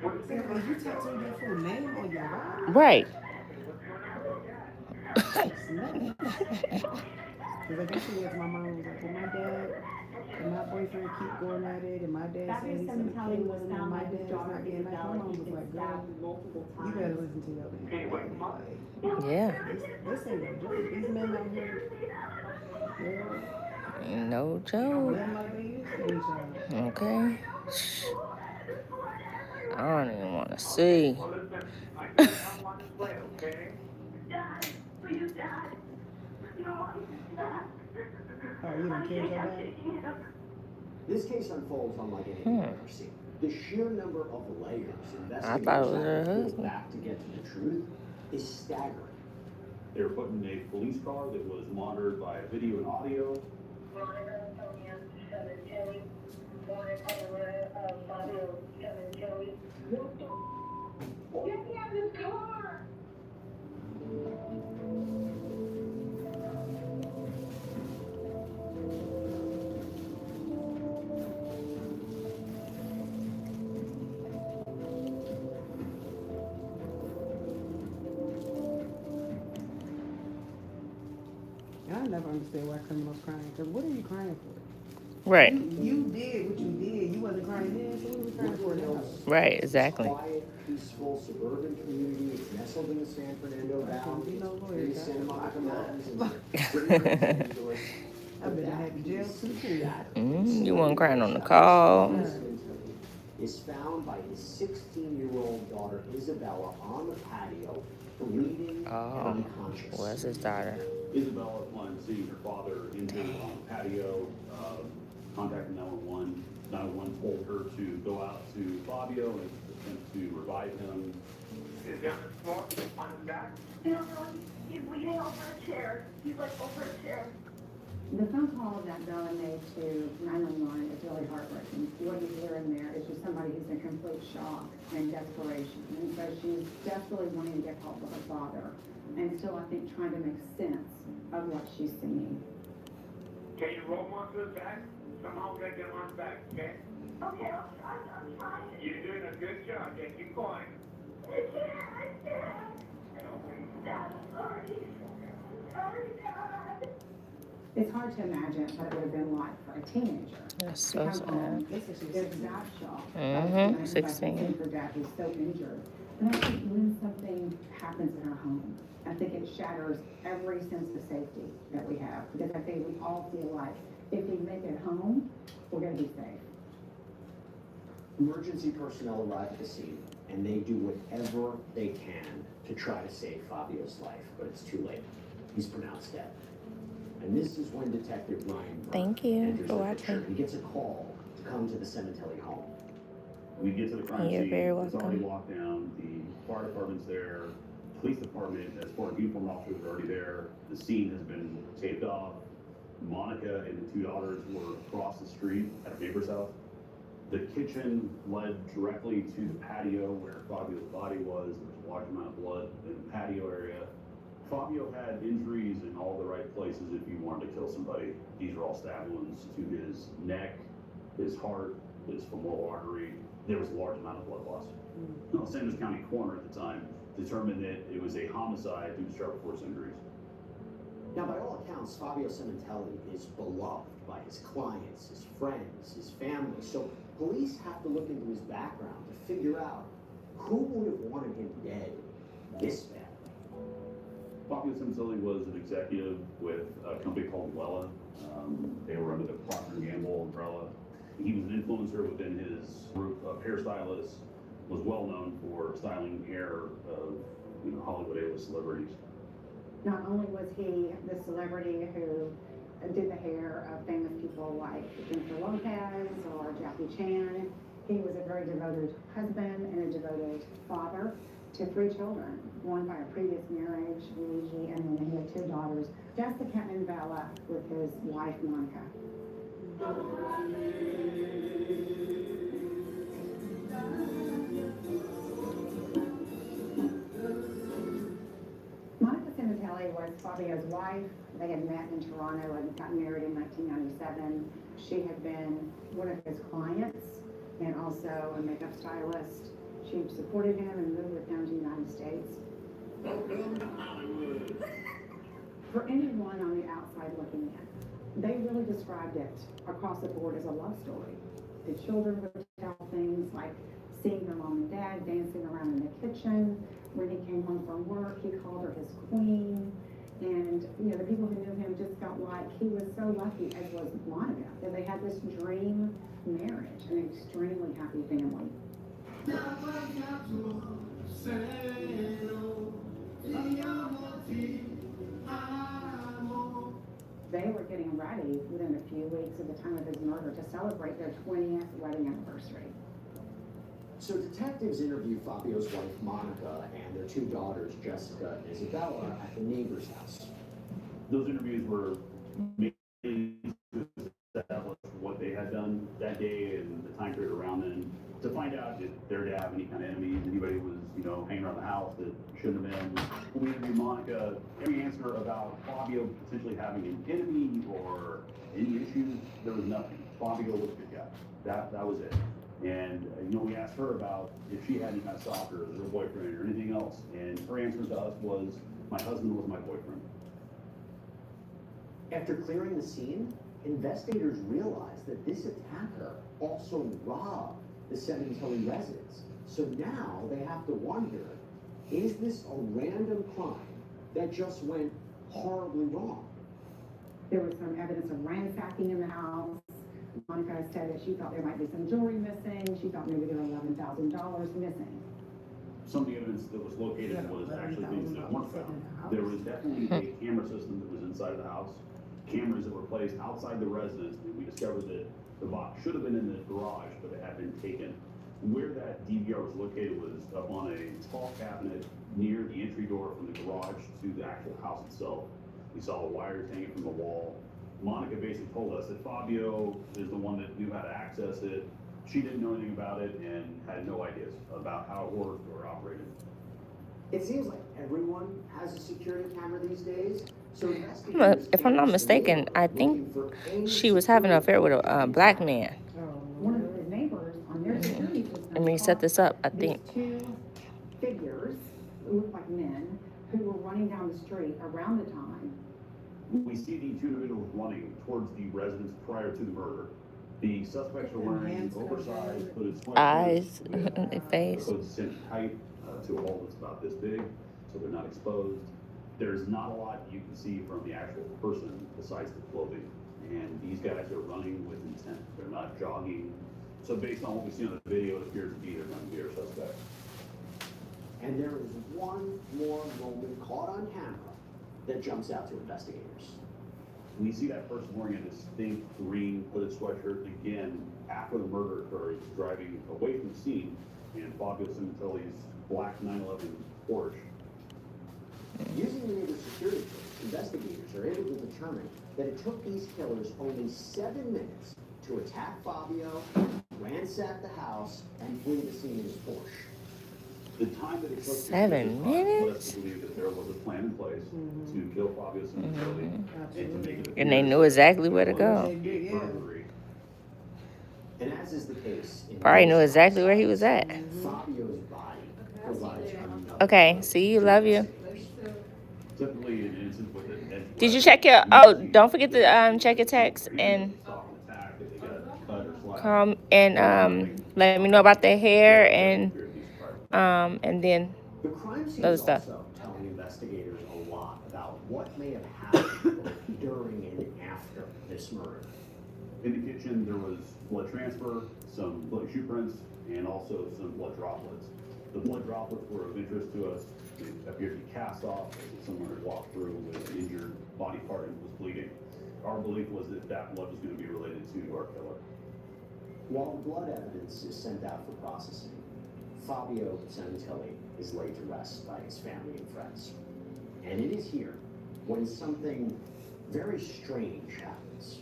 Like, you tattooed your full name on your body? Right. Because I guess she was, my mom was like, well, my dad and my boyfriend keep going at it, and my dad said he's going to kill him, and my dad's not being nice. My mom was like, girl, you better listen to your damn daddy. Like, Yeah. this ain't no joke. These men out here, girl, No joke. men like they used to be, child. Okay. I don't even want to see. Oh, you done killed your dad? This case unfolds unlike anything I've ever seen. The sheer number of layers I thought it was her investigators have to pull husband. back to get to the truth is staggering. They were put in a police car that was monitored by video and audio. Get me out of this car! I never understand why criminals crying. Because what are you crying for? Right. You did what you did. You wasn't crying then, so what was crying for now? Right, exactly. Quiet, peaceful, suburban community. It's nestled in the San Fernando Valley. Be no It's lawyer, in guys. Santa Monica Mountains and Los Angeles. I've been in happy jail too. You weren't crying on the call. Is found by his 16-year-old daughter Isabella on the patio, bleeding Oh, and unconscious. well, that's his daughter. Isabella, upon seeing her father injured on the patio, contacted 911. 911 told her to go out to Fabio and attempt to revive him. Is he on the floor? On his back? No, he's leaning over a chair. He's like over a chair. The phone call that Bella made to 911 is really heartbreaking. What you hear in there is just somebody who's in complete shock and desperation. And so she's desperately wanting to get help with her father and still, I think, trying to make sense of what she's seeing. Can you roll him onto his back? Somehow get him on his back, okay? Okay, I'm trying. You're doing a good job. Okay, keep going. I can't. I'm sorry. Sorry, Dad. It's hard to imagine what it would have been like for a teenager. That's so to come sad. home, there's that shock. Mhm, Of 16. seeing her dad who's so injured. And I think when something happens in our home, I think it shatters every sense of safety that we have. Because I think we all feel like if we make it home, we're going to be safe. Emergency personnel arrive at the scene, and they do whatever they can to try to save Fabio's life, but it's too late. He's pronounced dead. And this is when Detective Ryan Burke Thank you enters for the watching. picture. He gets a call to come to the cemetery home. We get to the crime You're scene. very It's already welcome. locked down. The fire department's there. Police department, as far as uniformed officers, are already there. The scene has been taped off. Monica and the two daughters were across the street at a neighbor's house. The kitchen led directly to the patio where Fabio's body was. There was a large amount of blood in the patio area. Fabio had injuries in all the right places if you wanted to kill somebody. These are all stab wounds to his neck, his heart, his femoral artery. There was a large amount of blood loss. The Los Angeles County coroner at the time determined that it was a homicide due to sharp force injuries. Now, by all accounts, Fabio Cementelli is beloved by his clients, his friends, his family. So police have to look into his background to figure out who would have wanted him dead this bad. Fabio Cementelli was an executive with a company called Wella. They were under the Procter & Gamble umbrella. He was an influencer within his group of hairstylists, was well known for styling hair of Hollywood A-list celebrities. Not only was he the celebrity who did the hair of famous people like Jennifer Lopez or Jackie Chan, he was a very devoted husband and a devoted father to 3 children, one by a previous marriage, Luigi, and then he had 2 daughters, Jessica and Bella, with his wife, Monica. Monica Cementelli Cementelli was Fabio's wife. They had met in Toronto and got married in 1997. She had been one of his clients and also a makeup stylist. She supported him and moved with him to the United States. For anyone on the outside looking in, they really described it across the board as a love story. The children would tell things like seeing their mom and dad dancing around in the kitchen. When he came home from work, he called her his queen. And, you know, the people who knew him just felt like he was so lucky, as was Monica, that they had this dream marriage, an extremely happy family. They were getting ready within a few weeks of the time of his murder to celebrate their 20th wedding anniversary. So detectives interviewed Fabio's wife, Monica, and their two daughters, Jessica and Isabella, at the neighbor's house. Those interviews were mainly to establish what they had done that day and the time period around then, to find out if they're to have any kind of enemies, anybody was, you know, hanging around the house that shouldn't have been. When we interviewed Monica, every answer about Fabio potentially having an enemy or any issues, there was nothing. Fabio was a good guy. That was it. And, you know, we asked her about if she had any kind of stalkers or boyfriend or anything else. And her answer to us was, my husband was my boyfriend. After clearing the scene, investigators realized that this attacker also robbed the Cementelli residence. So now they have to wonder, is this a random crime that just went horribly wrong? There was some evidence of ransacking in the house. Monica said that she thought there might be some jewelry missing. She thought maybe there were $11,000 missing. Some of the evidence that was located was actually things that weren't found. There was definitely a camera system that was inside the house, cameras that were placed outside the residence. We discovered that the box should have been in the garage, but it had been taken. Where that DVR was located was up on a tall cabinet near the entry door from the garage to the actual house itself. We saw wires hanging from the wall. Monica basically told us that Fabio is the one that knew how to access it. She didn't know anything about it and had no ideas about how it worked or operated. It seems like everyone has a security camera these days. So If I'm not mistaken, I think she was having an affair with a black man. One of the neighbors on their security system. Let me set this up, I think. These two figures who looked like men who were running down the street around the time. We see the two individuals running towards the residence prior to the murder. The suspects are wearing oversized hooded sweatshirts. Eyes in their face. The hood's cinched tight to a hole that's about this big, so they're not exposed. There's not a lot you can see from the actual person besides the clothing. And these guys are running with intent. They're not jogging. So based on what we see on the video, it appears to be they're going to be our suspect. And there is one more moment caught on camera that jumps out to investigators. We see that person wearing a distinct green hooded sweatshirt again after the murder occurs, driving away from the scene in Fabio Cementelli's black 911 Porsche. Using the neighbor's security footage, investigators are able to determine that it took these killers only 7 minutes to attack Fabio, ransack the house, and flee the scene in his Porsche. The time that it took 7 led us minutes? to believe that there was a plan in place to kill Fabio Cementelli and to make it And they knew exactly where to go. burglary. And as is the case in Probably knew most exactly where he was at. Fabio's body provides another Okay, see you, love you. Typically, an incident with an edge. Did you check your, oh, don't forget to check your text and attack if they got cut or slashed? come and let me know about their hair and then The crime scene other is stuff. also telling investigators a lot about what may have happened both during and after this murder. In the kitchen, there was blood transfer, some blood shoe prints, and also some blood droplets. The blood droplets were of interest to us. It appeared to be cast off as if someone had walked through with an injured body part and was bleeding. Our belief was that that blood was going to be related to our killer. While the blood evidence is sent out for processing, Fabio Cementelli is laid to rest by his family and friends. And it is here when something very strange happens.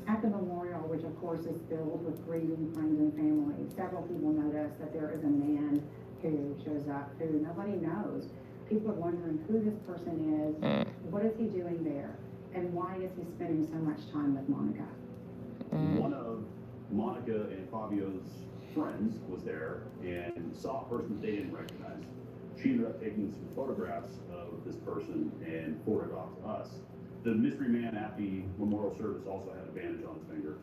At the memorial, which of course is filled with grieving friends and family, several people notice that there is a man who shows up who nobody knows People are wondering who this person is, what is he doing there, and why is he spending so much time with Monica? One of Monica and Fabio's friends was there and saw a person they didn't recognize. She ended up taking some photographs of this person and forwarded it off to us. The mystery man at the memorial service also had a bandage on his finger.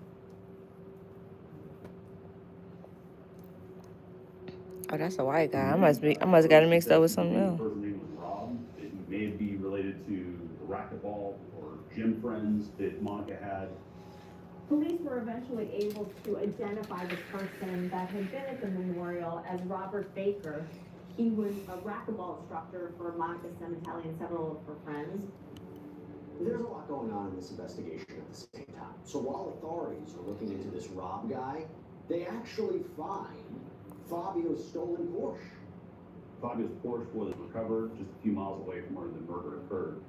Oh, that's a white guy. I must got it mixed up with something The else. person's name was Rob. It may be related to the racquetball or gym friends that Monica had. Police were eventually able to identify the person that had been at the memorial as Robert Baker. He was a racquetball instructor for Monica Cementelli and several of her friends. There's a lot going on in this investigation at the same time. So while authorities are looking into this Rob guy, they actually find Fabio's stolen Porsche. Fabio's Porsche was recovered just a few miles away from where the murder occurred.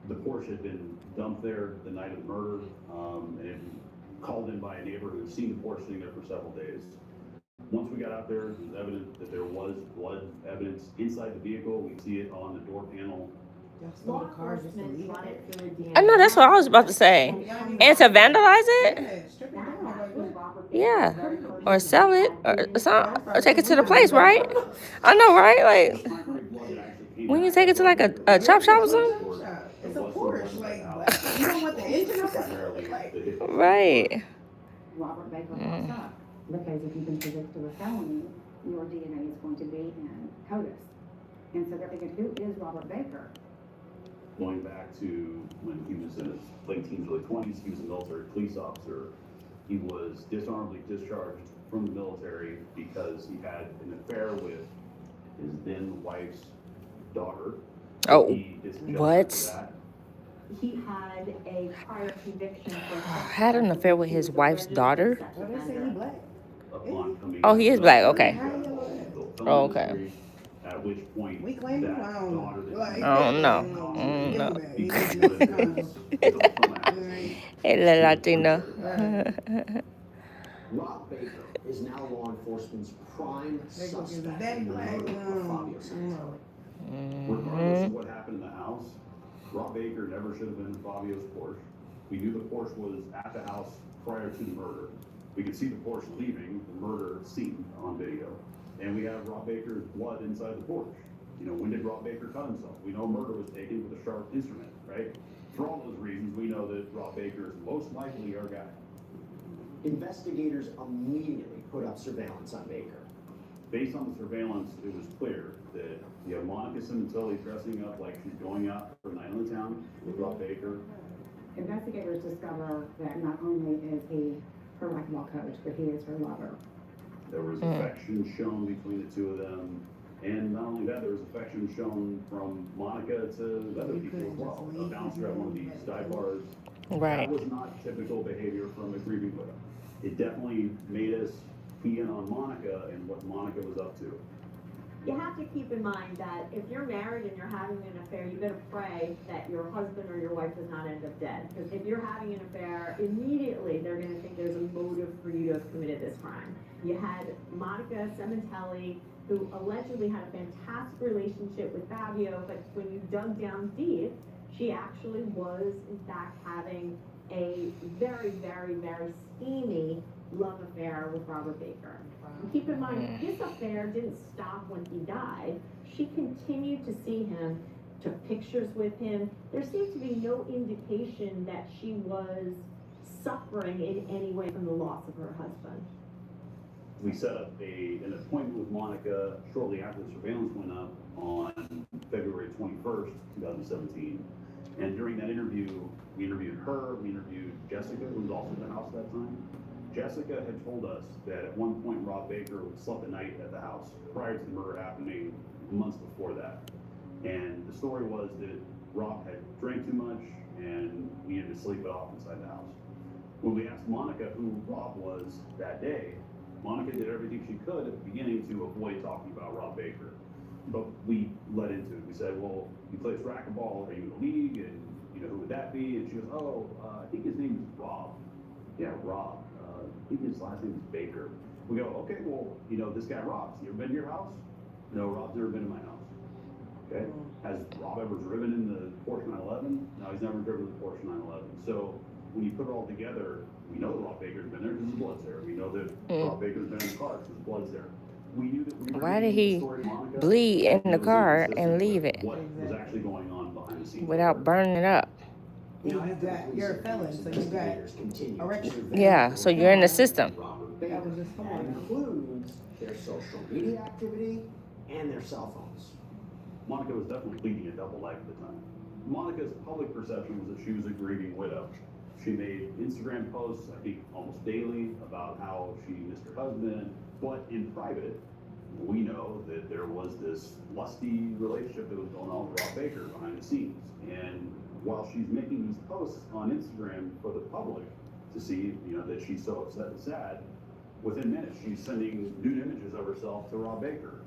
The Porsche had been dumped there the night of the murder, and it had been called in by a neighbor who had seen the Porsche sitting there for several days. Once we got out there, it was evident that there was blood evidence inside the vehicle. We see it on the door panel. Law enforcement run it through a DNA. I know, that's what I was about to say. And to vandalize it? Yeah. Or sell it, or something, or take it to the place, right? I know, right? Like, when you take it to like a chop shop or something? It's a Porsche. Like, you don't want the engine up there. Right. Robert Baker pops up, because if you've been convicted of a felony, your DNA is going to be in CODIS. And so they're thinking, who is Robert Baker? Going back to when he was in his late teens, early 20s, he was a military police officer. He was dishonorably discharged from the military because he had an affair with his then wife's daughter. Oh, He discharged what? for that. He had a prior conviction for Had an affair with his wife's daughter? Well, they say he black. Upon coming Oh, he is black, okay. Oh, okay. At which point, We claim that him. I don't daughter know. that Like, I don't know. Hey, la Latina. Rob Baker is now law enforcement's prime They go give his suspect daddy in the black. murder of Fabio Cementelli. Regardless of what happened in the house, Rob Baker never should have been in Fabio's Porsche. We knew the Porsche was at the house prior to the murder. We could see the Porsche leaving the murder scene on video. And we have Rob Baker's blood inside the Porsche. You know, when did Rob Baker cut himself? We know murder was taken with a sharp instrument, right? For all those reasons, we know that Rob Baker is most likely our guy. Investigators immediately put up surveillance on Baker. Based on the surveillance, it was clear that you have Monica Cementelli dressing up like she's going out for a night on the town with Rob Baker. Investigators discover that not only is he her racquetball coach, but he is her lover. There was affection shown between the two of them. And not only that, there was affection shown from Monica to other people as well. A bouncer at one of these dive bars. Right. That was not typical behavior from a grieving widow. It definitely made us key in on Monica and what Monica was up to. You have to keep in mind that if you're married and you're having an affair, you better pray that your husband or your wife does not end up dead. Because if you're having an affair, immediately they're going to think there's a motive for you to have committed this crime. You had Monica Cementelli, who allegedly had a fantastic relationship with Fabio, but when you dug down deep, she actually was, in fact, having a very, very, very steamy love affair with Robert Baker. And keep in mind, this affair didn't stop when he died. She continued to see him, took pictures with him. There seemed to be no indication that she was suffering in any way from the loss of her husband. We set up an appointment with Monica shortly after the surveillance went up on February 21st, 2017. And during that interview, we interviewed her, we interviewed Jessica, who was also at the house that time. Jessica had told us that at one point Rob Baker slept the night at the house prior to the murder happening months before that. And the story was that Rob had drank too much and needed to sleep it off inside the house. When we asked Monica who Rob was that day, Monica did everything she could at the beginning to avoid talking about Rob Baker. But we led into it. We said, well, you play racquetball, are you in the league? And, you know, who would that be? And she goes, I think his name is Rob. Yeah, Rob. I think his last name is Baker. We go, okay, well, you know, this guy Rob's, you ever been to your house? No, Rob's never been to my house. Okay? Has Rob ever driven in the Porsche 911? No, he's never driven the Porsche 911. So when you put it all together, we know that Rob Baker's been there because his blood's there. We know that Rob Baker's been in the car because his blood's there. We knew that we were Why did getting the he story of Monica, bleed in the it was car inconsistent and leave with it what was actually going on behind the scenes. without burning it up? You know, after the You're a police felon, abuse, so you got investigators continue to arrested. surveil Yeah, so you're in the system. Robert That Baker. was just That fine. includes their social media activity and their cell phones. Monica was definitely leading a double life at the time. Monica's public perception was that she was a grieving widow. She made Instagram posts, I think, almost daily about how she missed her husband, but in private, we know that there was this lusty relationship that was going on with Rob Baker behind the scenes. And while she's making these posts on Instagram for the public to see, you know, that she's so upset and sad, within minutes she's sending nude images of herself to Rob Baker.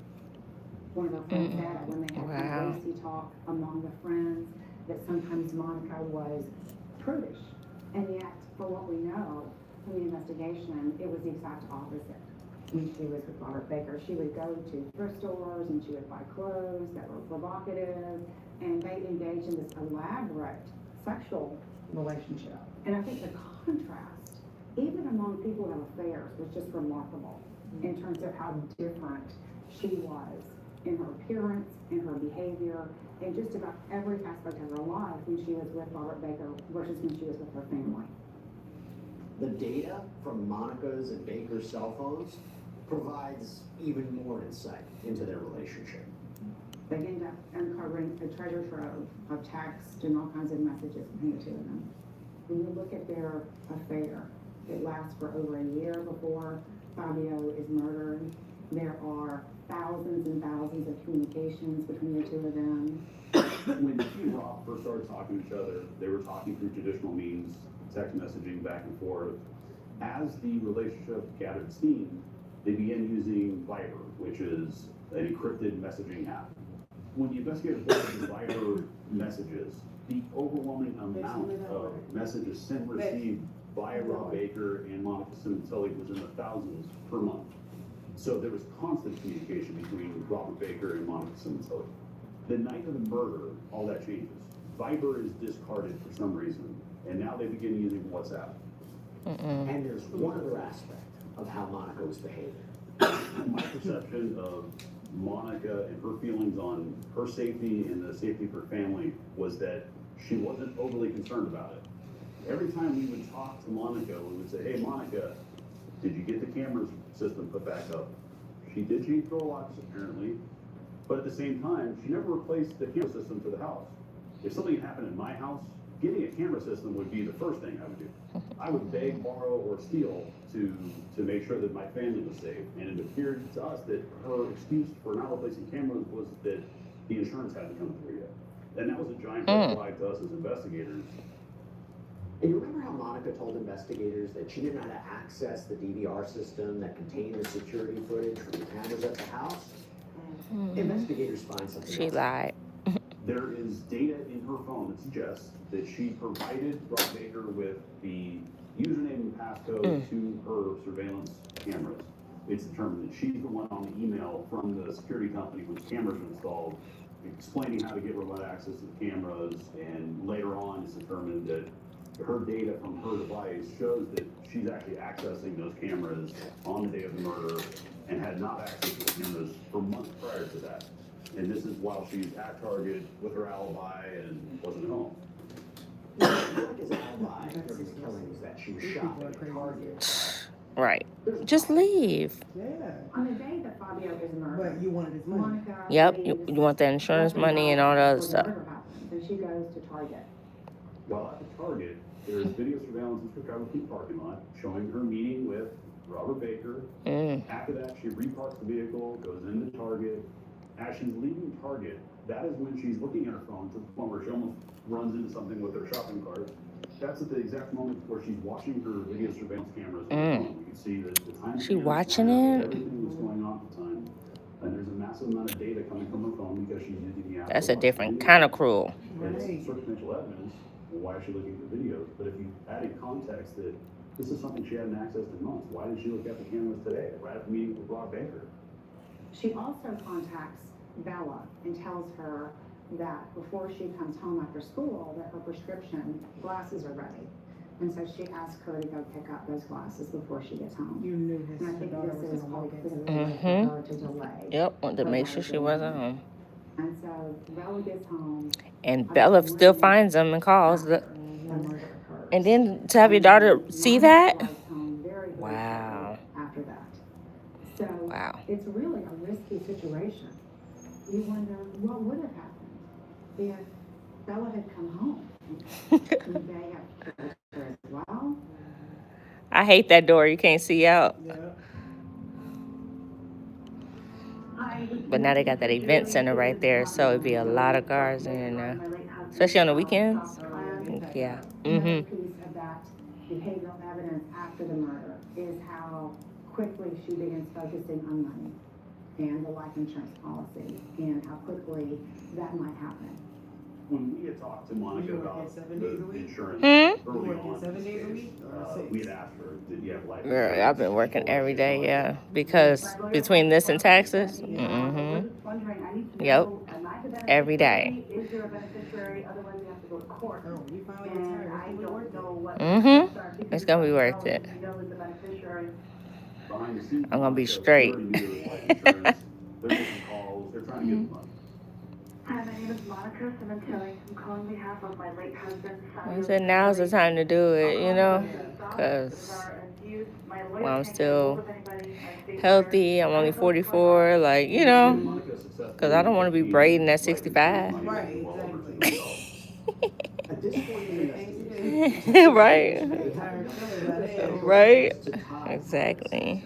One of our friends said when they had kind Wow. of racy talk among the friends that sometimes Monica was prudish. And yet, for what we know from the investigation, it was the exact opposite. When she was with Robert Baker, she would go to thrift stores and she would buy clothes that were provocative, and they engaged in this elaborate sexual relationship. And I think the contrast, even among people who have affairs, was just remarkable in terms of how different she was in her appearance, in her behavior, in just about every aspect of her life when she was with Robert Baker versus when she was with her family. The data from Monica's and Baker's cell phones provides even more insight into their relationship. They end up uncovering a treasure trove of text and all kinds of messages between the two of them. When you look at their affair, it lasts for over a year before Fabio is murdered. There are thousands and thousands of communications between the two of them. When she and Rob first started talking to each other, they were talking through traditional means, text messaging back and forth. As the relationship gathered steam, they began using Viber, which is an encrypted messaging app. When the investigators looked at the Viber messages, the overwhelming amount of messages sent and received by Rob Baker and Monica Simontelli was in the thousands per month. So there was constant communication between Robert Baker and Monica Simontelli. The night of the murder, all that changes. Viber is discarded for some reason, and now they begin using WhatsApp. And there's one other aspect of how Monica was behaving. My perception of Monica and her feelings on her safety and the safety of her family was that she wasn't overly concerned about it. Every time we would talk to Monica, we would say, "Hey, Monica, did you get the camera system put back up?" She did change door locks, apparently, but at the same time, she never replaced the camera system for the house. If something happened in my house, getting a camera system would be the first thing I would do. I would beg, borrow, or steal to make sure that my family was safe. And it appeared to us that her excuse for not replacing cameras was that the insurance hadn't come through yet. And that was a giant red flag to us as investigators. And you remember how Monica told investigators that she didn't know how to access the DVR system that contained the security footage from the cameras at the house? Investigators find something She else. lied. There is data in her phone that suggests that she provided Rob Baker with the username and passcode to her surveillance cameras. It's determined that she's the one on the email from the security company when the cameras were installed, explaining how to get remote access to the cameras, and later on it's determined that her data from her device shows that she's actually accessing those cameras on the day of the murder and had not access to the cameras for months prior to that. And this is while she's at Target with her alibi and wasn't home. Monica's alibi during the killing was that she was shopping at Target. Right. Just leave. Yeah. On the day that Fabio is murdered, But you wanted his money. Monica Yep. leaves You want the insurance money and all the other before stuff. murder happens, and she goes to Target. While at the Target, there is video surveillance in the Travel Keep parking lot showing her meeting with Robert Baker. After that, she reparks the vehicle, goes into Target. As she's leaving Target, that is when she's looking at her phone to the point where she almost runs into something with her shopping cart. That's at the exact moment where she's watching her video surveillance cameras on her phone. You can see that the time She watching it? everything that's going on at the time. And there's a massive amount of data coming from her phone because she's using the app. That's a different kind of cruel. It's circumstantial evidence. Well, why is she looking at the videos? But if you add in context that this is something she hadn't accessed in months, why did she look at the cameras today, right at the meeting with Rob Baker? She also contacts Bella and tells her that before she comes home after school, that her prescription glasses are ready. And so she asked her to go pick up those glasses before she gets home. You knew his And I think daughter this was is gonna make it. hopefully for her to delay. Yep, wanted to her make sure daughter she getting wasn't home. home. And so Bella gets home. And Bella still finds them and calls. After the murder occurs. And then to have your daughter see that? Monica drives home very, very Wow. shortly after that. So Wow. it's really a risky situation. You wonder what would have happened if Bella had come home. Would they have killed her as well? I hate that door. You can't see out. Yeah. But now they got that event center right there, so it'd be a lot of cars in there, especially on the weekends. Yeah. Another piece of that behavioral evidence after the murder is how quickly she begins focusing on money and the life insurance policy and how quickly that might happen. When we had talked to Monica You working about 7 days a the week? insurance You early working on, 7 days a week or 6? we had asked her, did you have life Girl, insurance? I've been working every day, yeah, because between this and taxes, yep, every day. Is there a beneficiary? Otherwise, we have to go to court. Oh, you finally And retired. I It's don't worth know it. what. It's gonna be worth it. You know who's the beneficiary. Behind the scenes, I'm gonna be Monica straight. already knew there was life insurance. They're making calls, they're trying to get the money. Hi, my name is Monica Cementelli. I'm calling on behalf of my late husband. I said now's the time to do it, you know, because while I'm still healthy, I'm only 44, like, you know, because I don't want to be braiding at 65. Right, exactly. At this point in the investigation, Right. Right. Exactly.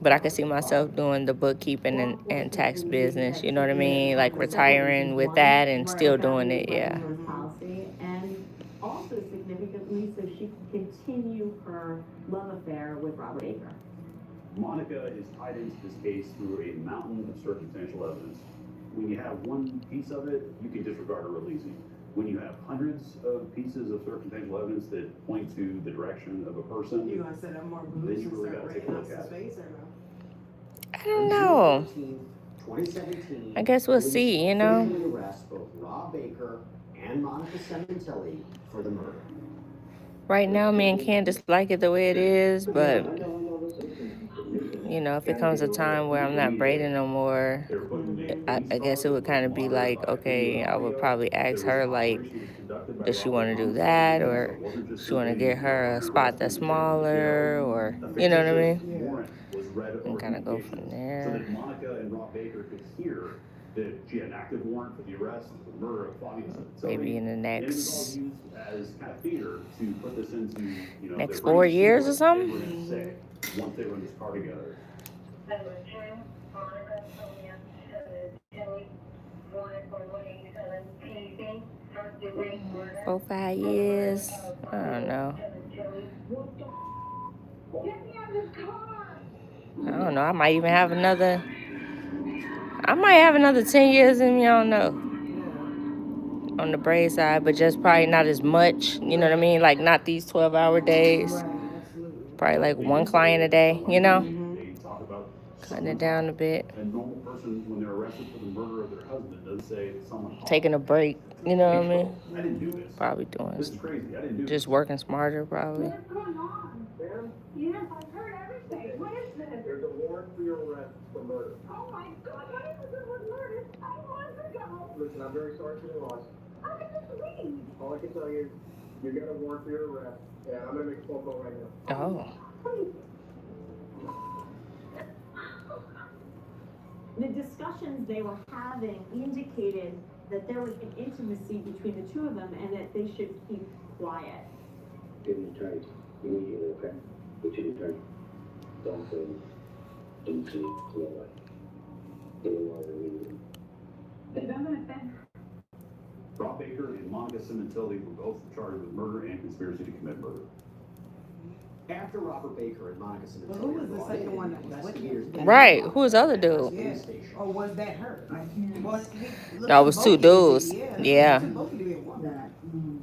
But I could see myself doing the bookkeeping and tax business, you know what I mean? Like retiring with that and still doing it, yeah. Policy, and also significantly, so she can continue her love affair with Robert Baker. Monica is tied into this case through a mountain of circumstantial evidence. When you have one piece of it, you can disregard it real easy. When you have hundreds of pieces of circumstantial evidence that point to the direction of a person, You gonna set up more then boots you and really start gotta take a writing look out some at it. space or no? I don't know. 2017, I guess we'll see, you know? officially arrest both Rob Baker and Monica Cementelli for the murder. Right now, me and Candace like it the way it is, but, you know, if it comes a time where I'm not braiding no more, I guess it would kind of be like, okay, I would probably ask her, like, does she want to do that, or she want to get her a spot that's smaller, or, you know what I mean? And kind of go from So there. that Monica and Rob Baker could hear that she had an active warrant for the arrest and the murder of Flavia Cementelli. Maybe in the And it was next all used as kind of theater to put this into, you know, next they're 4 ready to see years or what something? they were gonna say once they were in this car together. Number 10, Monica Sonia Tilly, 147 PC, first degree murder. 4 or 5 years. I don't know. Get me out of this car! I don't know. I might even have another. I might have another 10 years in me. I don't know. On the braid side, but just probably not as much. You know what I mean? Like not these 12-hour days. Right, absolutely. Probably like one client a day. You know, They talk about cutting it down a bit, a normal person when they're arrested for the murder of their husband does say that someone taking a break. You know what I mean? I didn't do this. Probably This is doing crazy. I didn't do just this. working smarter. Probably. What's going on? Yes, I've heard everything. What is this? There's a warrant for your arrest for murder. Oh my God, what is this was murdered 5 months ago? Listen, I'm very sorry for your loss. How could this be? All I can tell you, you got a warrant for your arrest, and I'm gonna make a phone call right now. Oh. The discussions they were having indicated that there was an intimacy between the two of them and that they should keep quiet. Get me tight immediately, okay? Get you tight. Don't see clearly. Any longer immediately. Is that an offense? Rob Baker and Monica Cementelli were both charged with murder and conspiracy to commit murder. After Robert Baker and Monica But Cementelli who was the brought second in, one that was with investigators her? Right. Who's the other dude? Yeah. Or was that her? Well, No, it was two dudes. Yeah.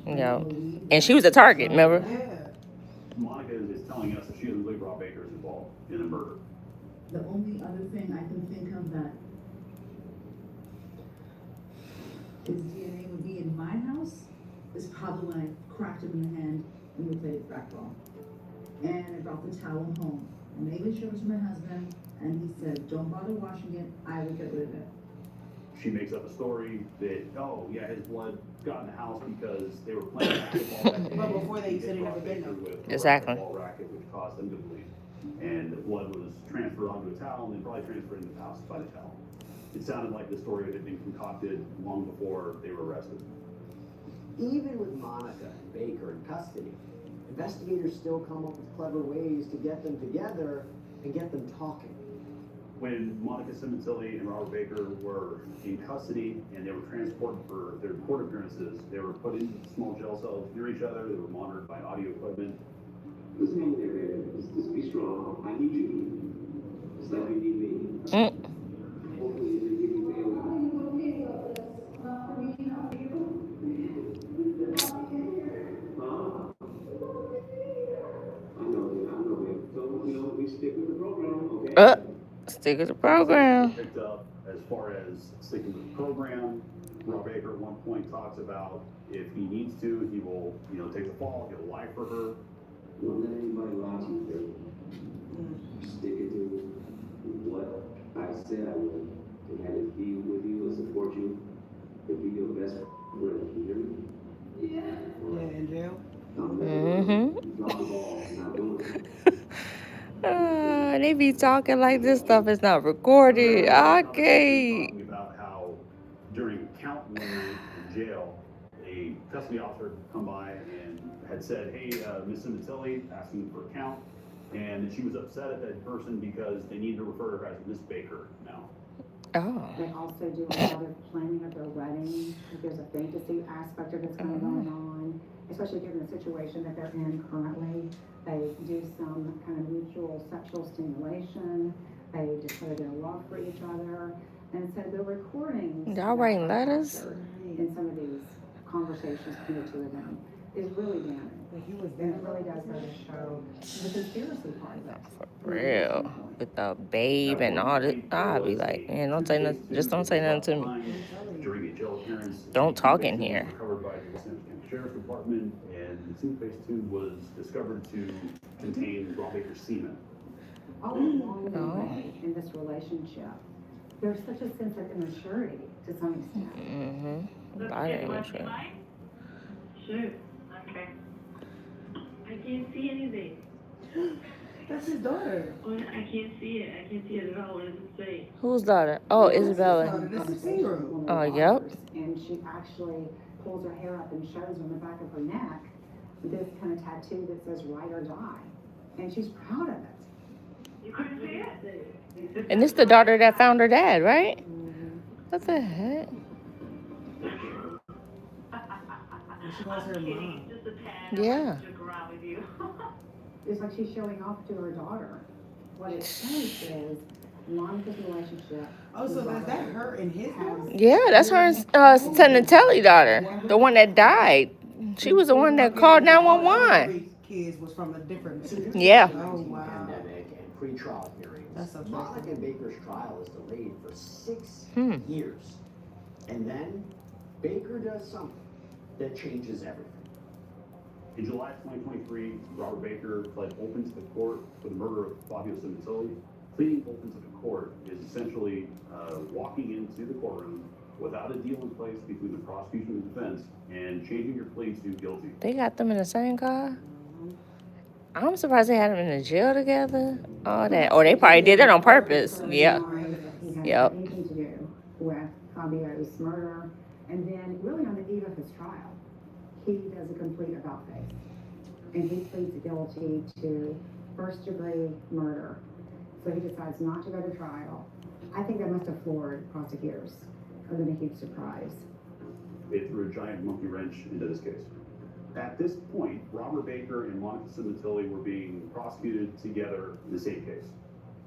Yeah. And she was a target. Remember? Yeah. Monica is telling us that she doesn't believe Rob Baker is involved in a murder. The only other thing I can think of that his DNA would be in my house is probably when I cracked him in the hand and we played it back wrong. And I brought the towel home. I made it show it to my husband, and he said, don't bother washing it, I will get rid of it. She makes up a story that, oh, yeah, his blood got in the house because they were playing basketball that day. But before they said it never been there. With a Exactly. basketball racket, which caused them to bleed. And the blood was transferred onto a towel and then probably transferred into the house by the towel. It sounded like the story had been concocted long before they were arrested. Even with Monica and Baker in custody, investigators still come up with clever ways to get them together and get them talking. When Monica Simontilli and Robert Baker were in custody and they were transported for their court appearances, they were put in small jail cells near each other. They were monitored by audio equipment. Listen in there, man. Just be strong. I need you. Just like you need me. Hopefully you can give me bail. Huh? I know, man. So, we stick with the program, okay? Stick with the program. Picked up as far as sticking with the program. Rob Baker at one point talks about if he needs to, he will, take the fall, he'll lie for her. Don't let anybody lie to you, baby. Sticking to what I said I would. And had to be with you and support you. To be your best friend. You hear me? Yeah, in jail. You drop the ball. You're not doing it. They be talking like this stuff is not recorded. Okay. Talking about how during count one in jail, a custody officer had come by and had said, hey, Miss Simontilli, asking for a count. And she was upset at that person because they need to refer her as Miss Baker now. Oh. They also do a lot of planning of their wedding. There's a fantasy aspect of it's kind of going on, especially given the situation that they're in currently. They do some kind of mutual sexual stimulation. They declare their love for each other. And so the recordings Y'all writing letters? in some of these conversations between the two of them is really damning. And it really does go to show the conspiracy part of it. For real. With the babe and all this. I'll be like, man, don't say nothing. Just don't say nothing to me. During a jail appearance, Don't talk in here. Recovered by the Los Angeles County Sheriff's Department, and the toothpaste tube was discovered to contain Rob Baker's semen. All along the way in this relationship, there's such a sense of immaturity to some extent. Mm-hmm. A lot of immaturity. Sure. Okay. I can't see anything. That's his daughter. Oh, I can't see it. I can't see it at all. What does it say? Whose daughter? Oh, Isabella. This is Ingram. Oh, yep. And she actually pulls her hair up and shows on the back of her neck this kind of tattoo that says "Ride or Die," and she's proud of it. You couldn't see it? And this the daughter that found her dad, right? What the heck? She calls her mom. Just a tad. Yeah. Joke around with you. It's like she's showing off to her daughter. What it shows is Monica's relationship. Oh, so is that her in his house? Yeah, that's her and Simontilli daughter. The one that died. She was the one that called 911. Kids was from a different. Yeah. Oh, wow. Pandemic and pre-trial hearings. That's okay. Monica Baker's trial is delayed for 6 years. And then Baker does something that changes everything. In July 2023, Robert Baker pled open to the court for the murder of Fabio Simontilli. Pleading open to the court is essentially walking into the courtroom without a deal in place between the prosecution and defense and changing your plea to guilty. They got them in the same car? I'm surprised they had them in the jail together. All that. Or they probably did that on purpose. Yeah. Yep. Anything to do with Fabio's murder, and then really on the eve of his trial, he does a complete about-face, and he pleads guilty to first-degree murder. So he decides not to go to trial. I think that must have floored prosecutors. It was a huge surprise. They threw a giant monkey wrench into this case. At this point, Robert Baker and Monica Simontilli were being prosecuted together in the same case.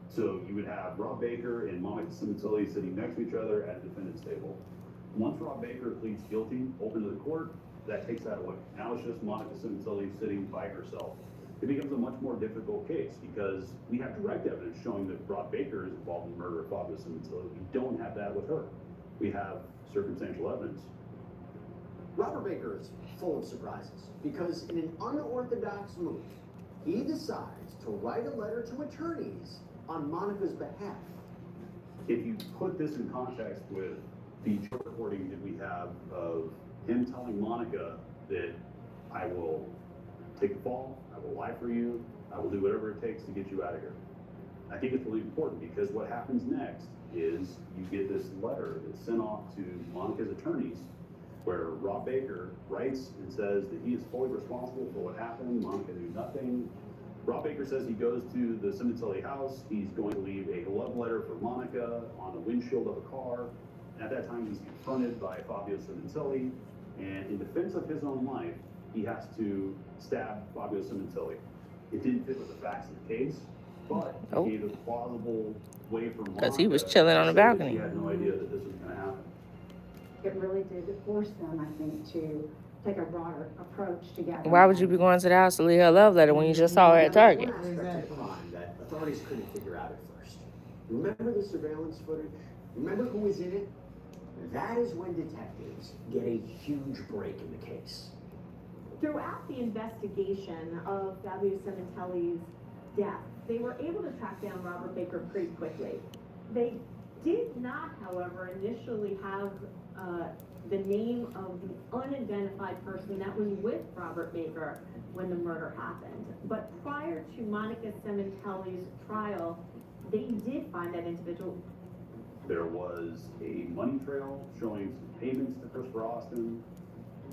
So you would have Rob Baker and Monica Simontilli sitting next to each other at a defendant's table. Once Rob Baker pleads guilty, open to the court, that takes that away. Now it's just Monica Simontilli sitting by herself. It becomes a much more difficult case because we have direct evidence showing that Rob Baker is involved in the murder of Fabio Simontilli. We don't have that with her. We have circumstantial evidence. Robert Baker is full of surprises because in an unorthodox move, he decides to write a letter to attorneys on Monica's behalf. If you put this in context with the recording that we have of him telling Monica that I will take the fall, I will lie for you, I will do whatever it takes to get you out of here. I think it's really important because what happens next is you get this letter that's sent off to Monica's attorneys where Rob Baker writes and says that he is fully responsible for what happened. Monica knew nothing. Rob Baker says he goes to the Cementelli house. He's going to leave a love letter for Monica on the windshield of a car. At that time, he's confronted by Fabio Cementelli, and in defense of his own life, he has to stab Fabio Cementelli. It didn't fit with the facts of the case, but it gave a plausible way for Monica, because he was chilling on the balcony. She had no idea that this was going to happen. It really did force them, I think, to take a broader approach together. Why would you be going to the house to leave her a love letter when you just saw her at Target? One aspect of crime that authorities couldn't figure out at first. Remember the surveillance footage? Remember who was in it? That is when detectives get a huge break in the case. Throughout the investigation of Fabio Cementelli's death, they were able to track down Robert Baker pretty quickly. They did not, however, initially have the name of the unidentified person that was with Robert Baker when the murder happened. But prior to Monica Cementelli's trial, they did find that individual. There was a money trail showing some payments to Christopher Austin.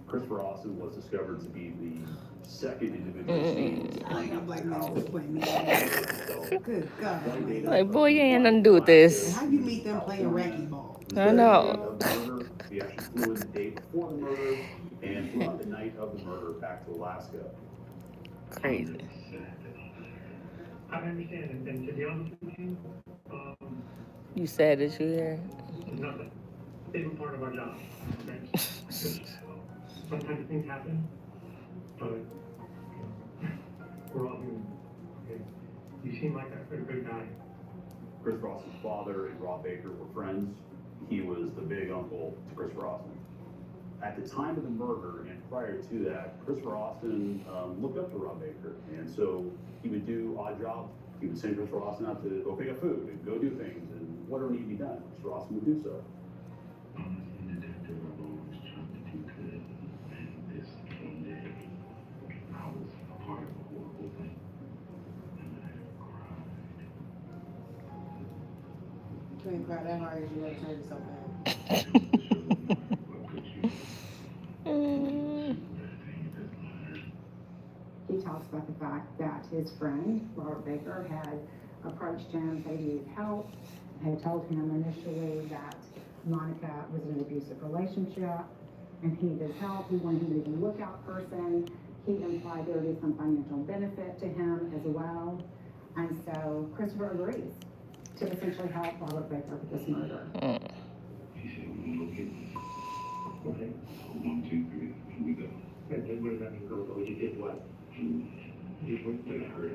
Christopher Austin was discovered to be the second individual seen playing up like house. Good God. Like, boy, you ain't nothing to do with this. How you meet them playing racquetball? I know. He actually flew in the day before the murder and flew out the night of the murder back to Alaska. Crazy. I understand, and to be honest with you, You said that you here. nothing. They were part of our job. Okay? Sometimes things happen, but we're all human. Okay? You seem like a good guy. Christopher Austin's father and Rob Baker were friends. He was the big uncle to Christopher Austin. At the time of the murder and prior to that, Christopher Austin looked up to Rob Baker, and so he would do odd jobs. He would send Christopher Austin out to go pick up food and go do things, and whatever needed to be done, Christopher Austin would do so. You ain't cried that hard as you want to turn yourself in. He talks about the fact that his friend, Robert Baker, had approached him, said he needed help, had told him initially that Monica was in an abusive relationship, and he needed help. He wanted him to be a lookout person. He implied there would be some financial benefit to him as well. And so Christopher agrees to essentially help Robert Baker with this murder. He said, okay. 1, 2, 3, here we go. And then what does that mean, go? You did what? You went to her.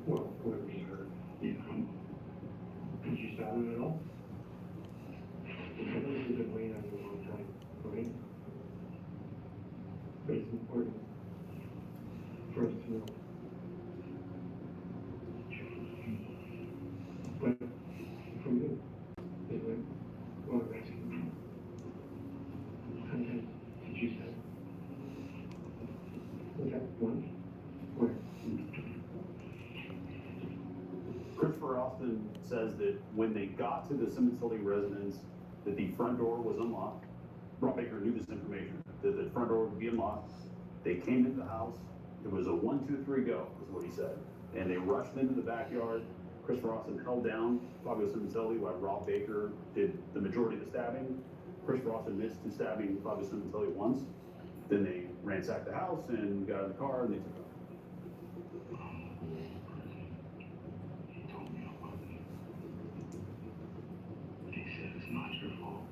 Well, whoever you heard. Yeah. Did you stab him at all? I know you've been waiting on you a long time, right? But it's important for us to know. But from you, they went, well, I'm asking you. How many times did you say? Was that one? Where? Christopher Austin says that when they got to the Cementelli residence, that the front door was unlocked. Rob Baker knew this information, that the front door would be unlocked. They came into the house. It was a 1, 2, 3, go, is what he said. And they rushed into the backyard. Christopher Austin held down Fabio Cementelli while Rob Baker did the majority of the stabbing. Christopher Austin missed to stabbing Fabio Cementelli once. Then they ransacked the house and got in the car and they took off. He said it's not your fault.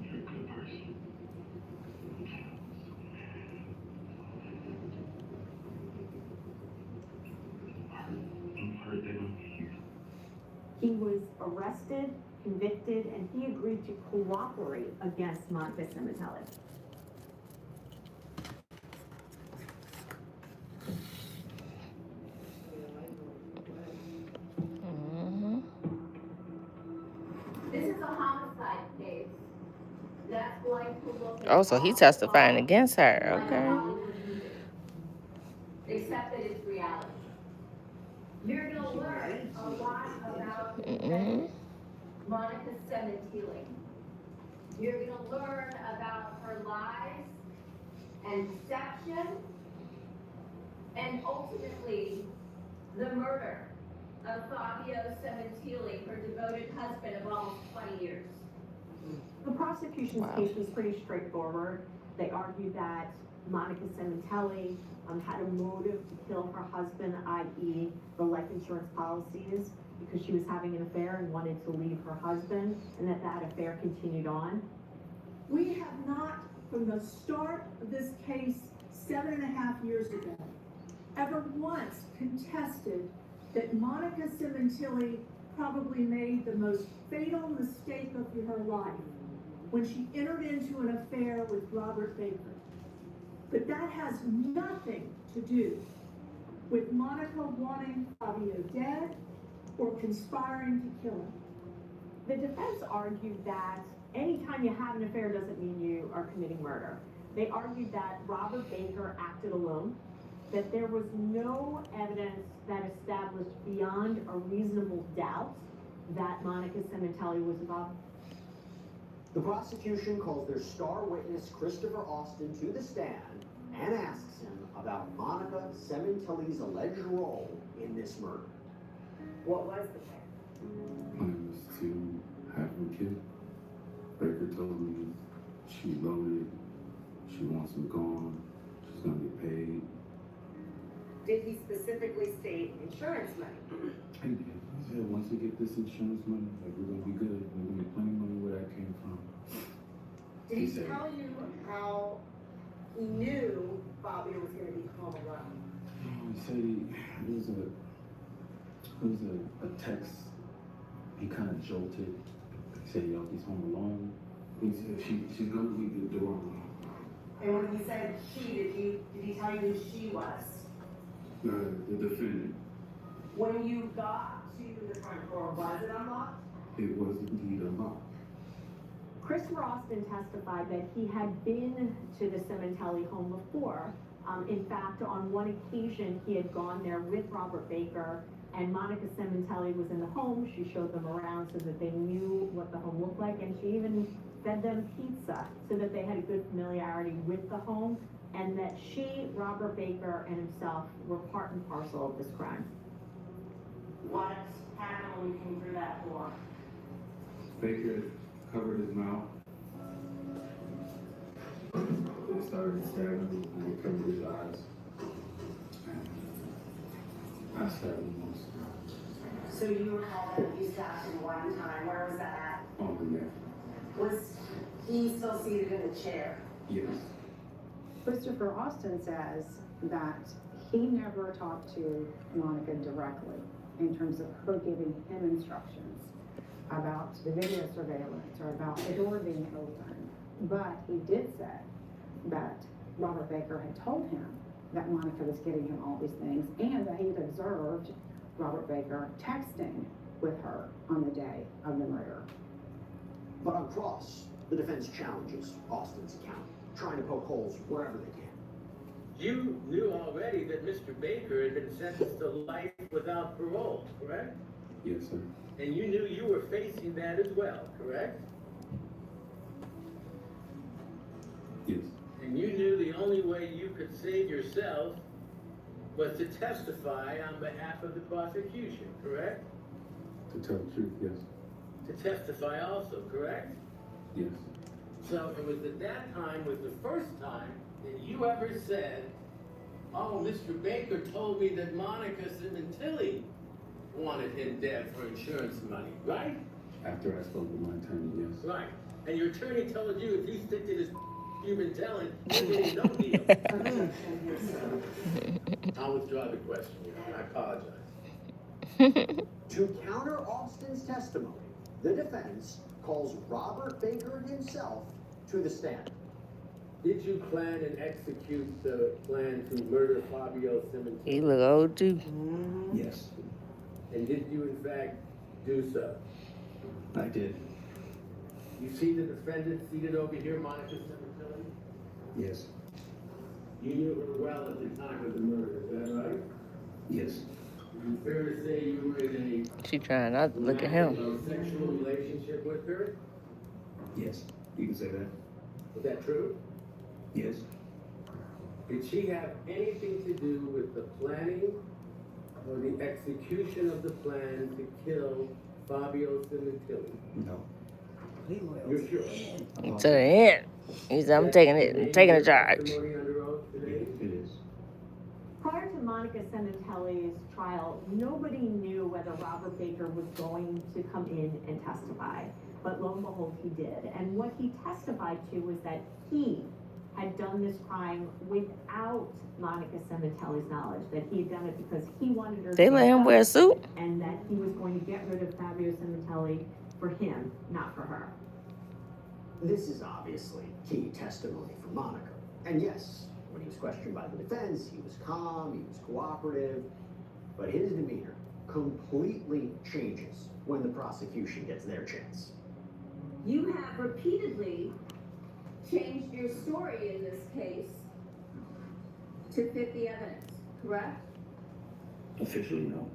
You're a good person. He was arrested convicted, and he agreed to cooperate against Monica Simitelli. This is a homicide case. That's going to look at Oh, so he testifying against her. Okay. except that it's reality. You're gonna learn a lot about Monica Simitelli. You're gonna learn about her lies and deception, and ultimately the murder of Fabio Simitelli, her devoted husband of almost 20 years. The prosecution's case was pretty straightforward. They argued that Monica Simitelli had a motive to kill her husband, i.e. the life insurance policies, because she was having an affair and wanted to leave her husband, and that affair continued on. We have not, from the start of this case 7.5 years ago, ever once contested that Monica Simitelli probably made the most fatal mistake of her life when she entered into an affair with Robert Baker. But that has nothing to do with Monica wanting Fabio dead or conspiring to kill him. The defense argued that anytime you have an affair doesn't mean you are committing murder. They argued that Robert Baker acted alone, that there was no evidence that established beyond a reasonable doubt that Monica Simitelli was involved. The prosecution calls their star witness Christopher Austin to the stand and asks him about Monica Simitelli's alleged role in this murder. What was the plan? Plan was to have him killed. Baker told me she loaded, she wants him gone, she's gonna get paid. Did he specifically state insurance money? He did. He said, once we get this insurance money, like, we're gonna be good. We're gonna be plenty of money where that came from. Did he tell you how he knew Fabio was gonna be home alone? He said it was a text. He kind of jolted. He said, yo, he's home alone. He said, she's gonna leave the door alone. And when he said she, did he tell you who she was? The defendant. When you got to the front door, was it unlocked? It was indeed unlocked. Christopher Austin testified that he had been to the Simitelli home before. In fact, on one occasion, he had gone there with Robert Baker, and Monica Simitelli was in the home. She showed them around so that they knew what the home looked like, and she even fed them pizza so that they had a good familiarity with the home, and that she, Robert Baker, and himself were part and parcel of this crime. What happened when you came through that door? Baker covered his mouth. They started stabbing him and they covered his eyes. And I stabbed him once. So you recall that you stabbed him one time. Where was that at? On the neck. Was he still seated in the chair? Yes. Christopher Austin says that he never talked to Monica directly in terms of her giving him instructions about the video surveillance or about the door being open. But he did say that Robert Baker had told him that Monica was getting him all these things and that he had observed Robert Baker texting with her on the day of the murder. But on cross, the defense challenges Austin's account, trying to poke holes wherever they can. You knew already that Mr. Baker had been sentenced to life without parole, correct? Yes, sir. And you knew you were facing that as well, correct? Yes. And you knew the only way you could save yourself was to testify on behalf of the prosecution, correct? To tell the truth, yes. To testify also, correct? Yes. So it was at that time, was the first time that you ever said, oh, Mr. Baker told me that Monica Simitelli wanted him dead for insurance money, right? After I spoke with my attorney, yes. Right. And your attorney told you if you stick to this human talent, you're getting no deal. I'll withdraw the question. I apologize. To counter Austin's testimony, The defense calls Robert Baker himself to the stand. Did you plan and execute the plan to murder Fabio Simmons? He look old too. Yes. And did you in fact do so? I did. You see the defendant seated over here, Monica Simmons? Yes. You knew her well at the time of the murder, is that right? Yes. Is it fair to say you were in She trying not to look at him. a sexual relationship with her? Yes, you can say that. Was that true? Yes. Did she have anything to do with the planning or the execution of the plan to kill Fabio Simontilli? No. You're sure? To the end. He said, I'm taking a charge. Testimony under oath today? It is. Prior to Monica Cementelli's trial, nobody knew whether Robert Baker was going to come in and testify. But lo and behold, he did. And what he testified to was that he had done this crime without Monica Cementelli's knowledge, that he had done it because he wanted her They let him wear a suit? and that he was going to get rid of Fabio Cementelli for him, not for her. This is obviously key testimony for Monica. And yes, when he was questioned by the defense, he was calm, he was cooperative, but his demeanor completely changes when the prosecution gets their chance. You have repeatedly changed your story in this case to fit the evidence, correct? Officially, no.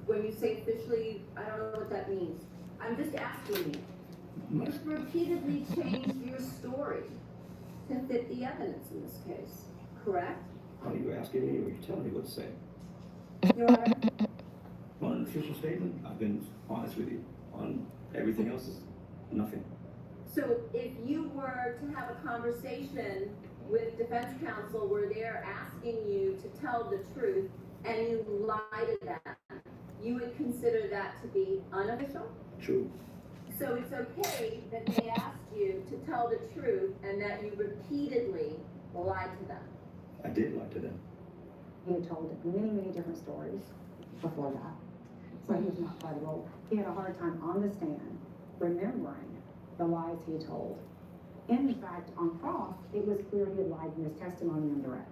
When you say officially, I don't know what that means. I'm just asking you. You've repeatedly changed your story to fit the evidence in this case, correct? Are you asking me or are you telling me what to say? Your Honor, On an official statement, I've been honest with you. On everything else is nothing. so if you were to have a conversation with defense counsel where they're asking you to tell the truth and you lie to them, you would consider that to be unofficial? True. So it's okay that they asked you to tell the truth and that you repeatedly lied to them? I did lie to them. He had told many, many different stories before that. So he was not credible. He had a hard time on the stand remembering the lies he told. In fact, on cross, it was clear he had lied in his testimony on direct.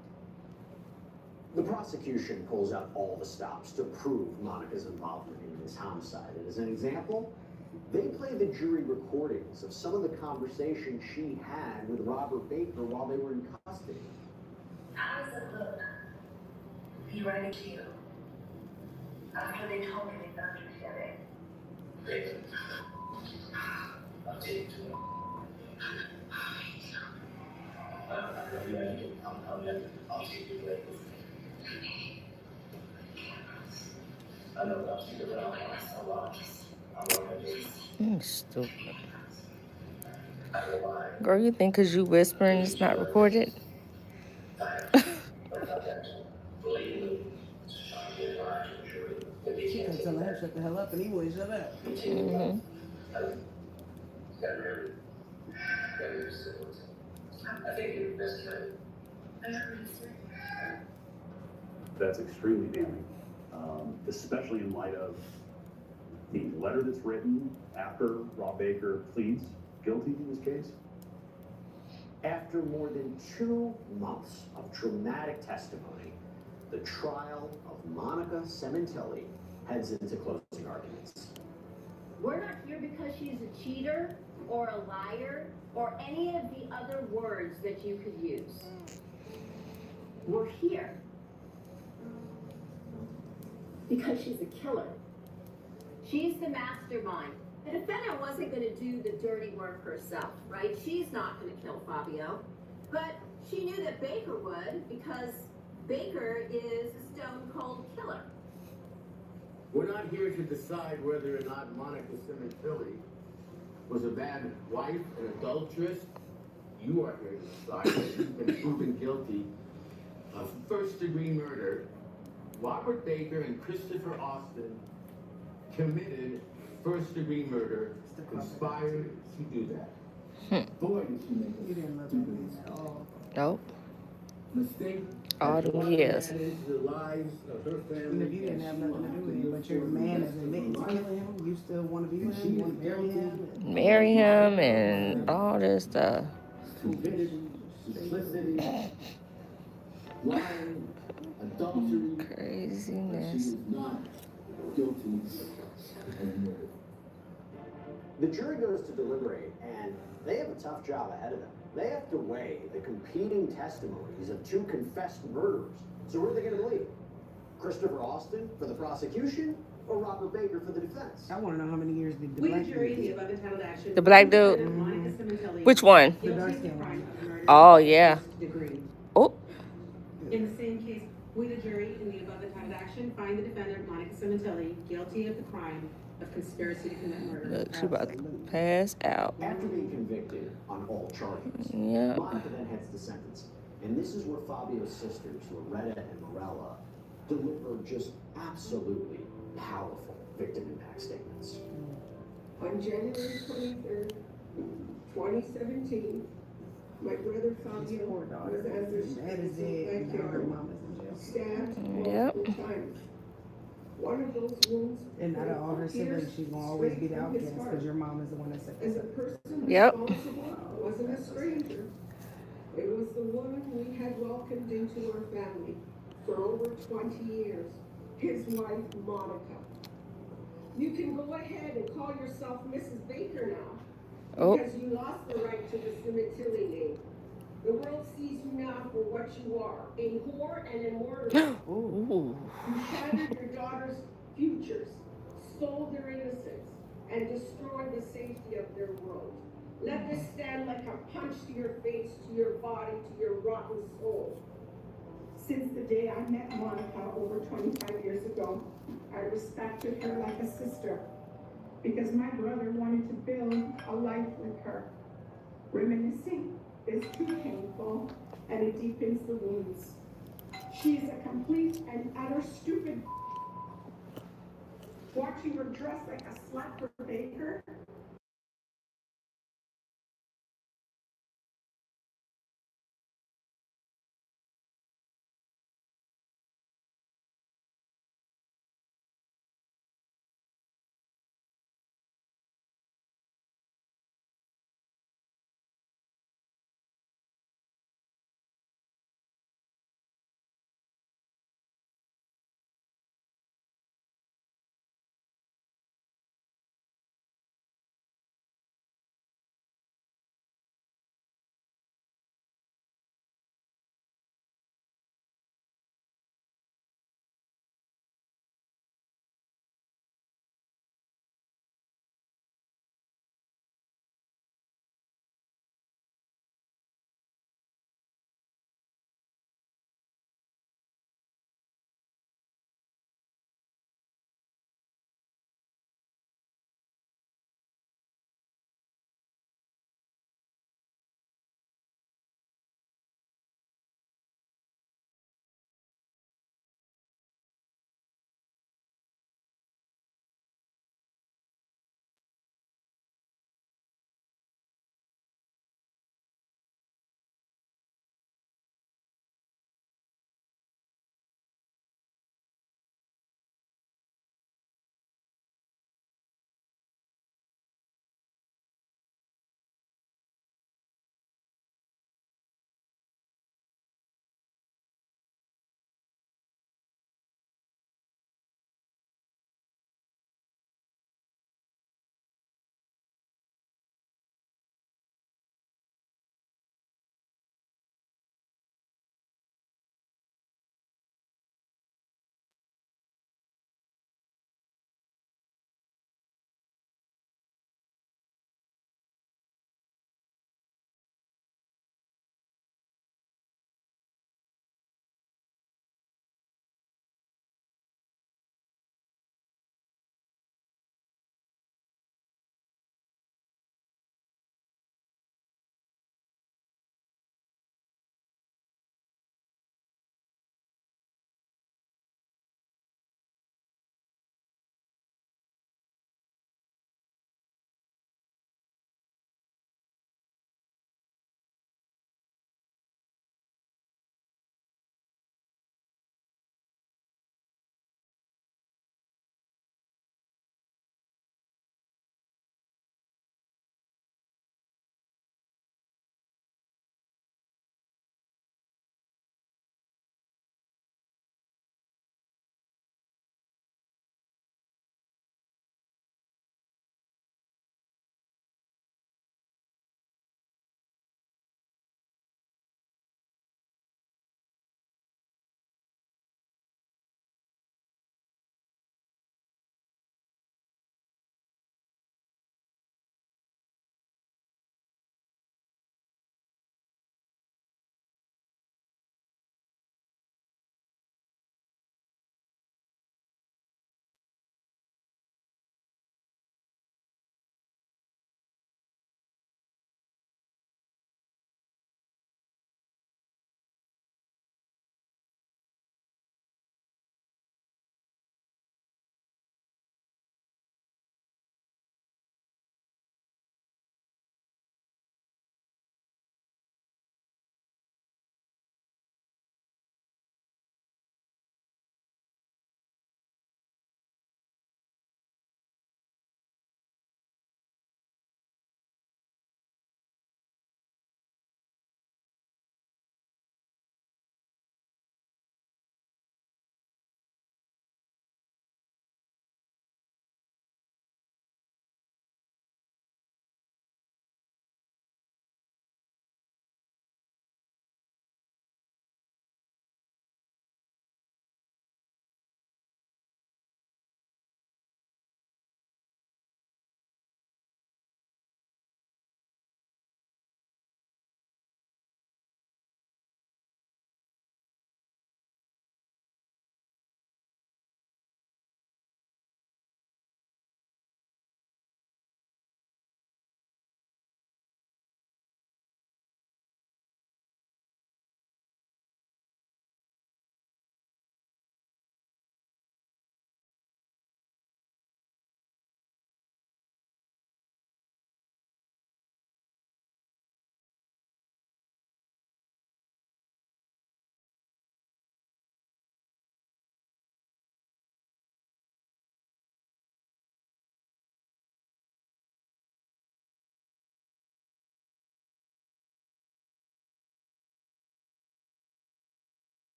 The prosecution pulls out all the stops to prove Monica's involvement in this homicide. And as an example, they play the jury recordings of some of the conversations she had with Robert Baker while they were in custody. How does it look? He ran into you after they told me they found you together. David, I'll take you to him. I'll take you later. I know what I'll see around a lot. Stupid. Girl, you think because you whispering it's not recorded? She kept telling him shut the hell up and he wouldn't shut up. Mm-hmm. I think you're best friend. That's extremely damning, especially in light of the letter that's written after Rob Baker pleads guilty in this case. After more than 2 months of dramatic testimony, the trial of Monica Cementelli heads into closing arguments. We're not here because she's a cheater or a liar or any of the other words that you could use. We're here because she's a killer. She's the mastermind. The defendant wasn't going to do the dirty work herself, right? She's not going to kill Fabio. But she knew that Baker would because Baker is a stone-cold killer. We're not here to decide whether or not Monica Simontilli was a bad wife, an adulteress. You are here to decide that she's been proven guilty of first-degree murder. Robert Baker and Christopher Austin committed first-degree murder, conspired to do that. Boy, did she make a stupid Nope. mistake. All them years. The lives of her family. And if you didn't have nothing to do with it, but your man is admitting to killing him, you still want to be with him, you want to marry him? Marry him and all this stuff. Stupidity, simplicity, lying, adultery. Craziness. She is not guilty of murder. The jury goes to deliberate, and they have a tough job ahead of them. They have to weigh the competing testimonies of two confessed murderers. So who are they going to believe? Christopher Austin for the prosecution, or Robert Baker for the defense? I want to know how many years did the We, black the jury, dude the get? above entitled action. The black dude? Monica Cementelli, Which one? The guilty dark of the skin crime one. of murder Oh, in the yeah. first degree. Oh, In the same case, we, the jury, in the above entitled action, find the defendant, Monica Cementelli, guilty of the crime of conspiracy to commit murder. look, she about to pass out. After being convicted on all charges, Yep. Monica then heads to sentencing. And this is where Fabio's sisters, Loretta and Morella, deliver just absolutely powerful victim impact statements. On January 23rd, 2017, my brother Fabio Poor daughter. was at their Dad is dead, and now her mom is in jail. stabbed Yep. multiple times. One of those wounds And out of all her siblings, pierced she's gonna always be the straight through his outcast heart. because your mom is the one that set And this the up. person Yep. responsible wasn't a stranger. It was the woman we had welcomed into our family for over 20 years, his wife, Monica. You can go ahead and call yourself Mrs. Baker now, Oh. because you lost the right to the Cementilli name. The world sees you now for what you are, a whore and a murderer. Ooh. You shattered your daughter's futures, stole their innocence, and destroyed the safety of their world. Let this stand like a punch to your face, to your body, to your rotten soul. Since the day I met Monica over 25 years ago, I respected her like a sister, because my brother wanted to build a life with her. Reminiscing is too painful, and it deepens the wounds. She is a complete and utter stupid. Watching her dress like a slut for Baker,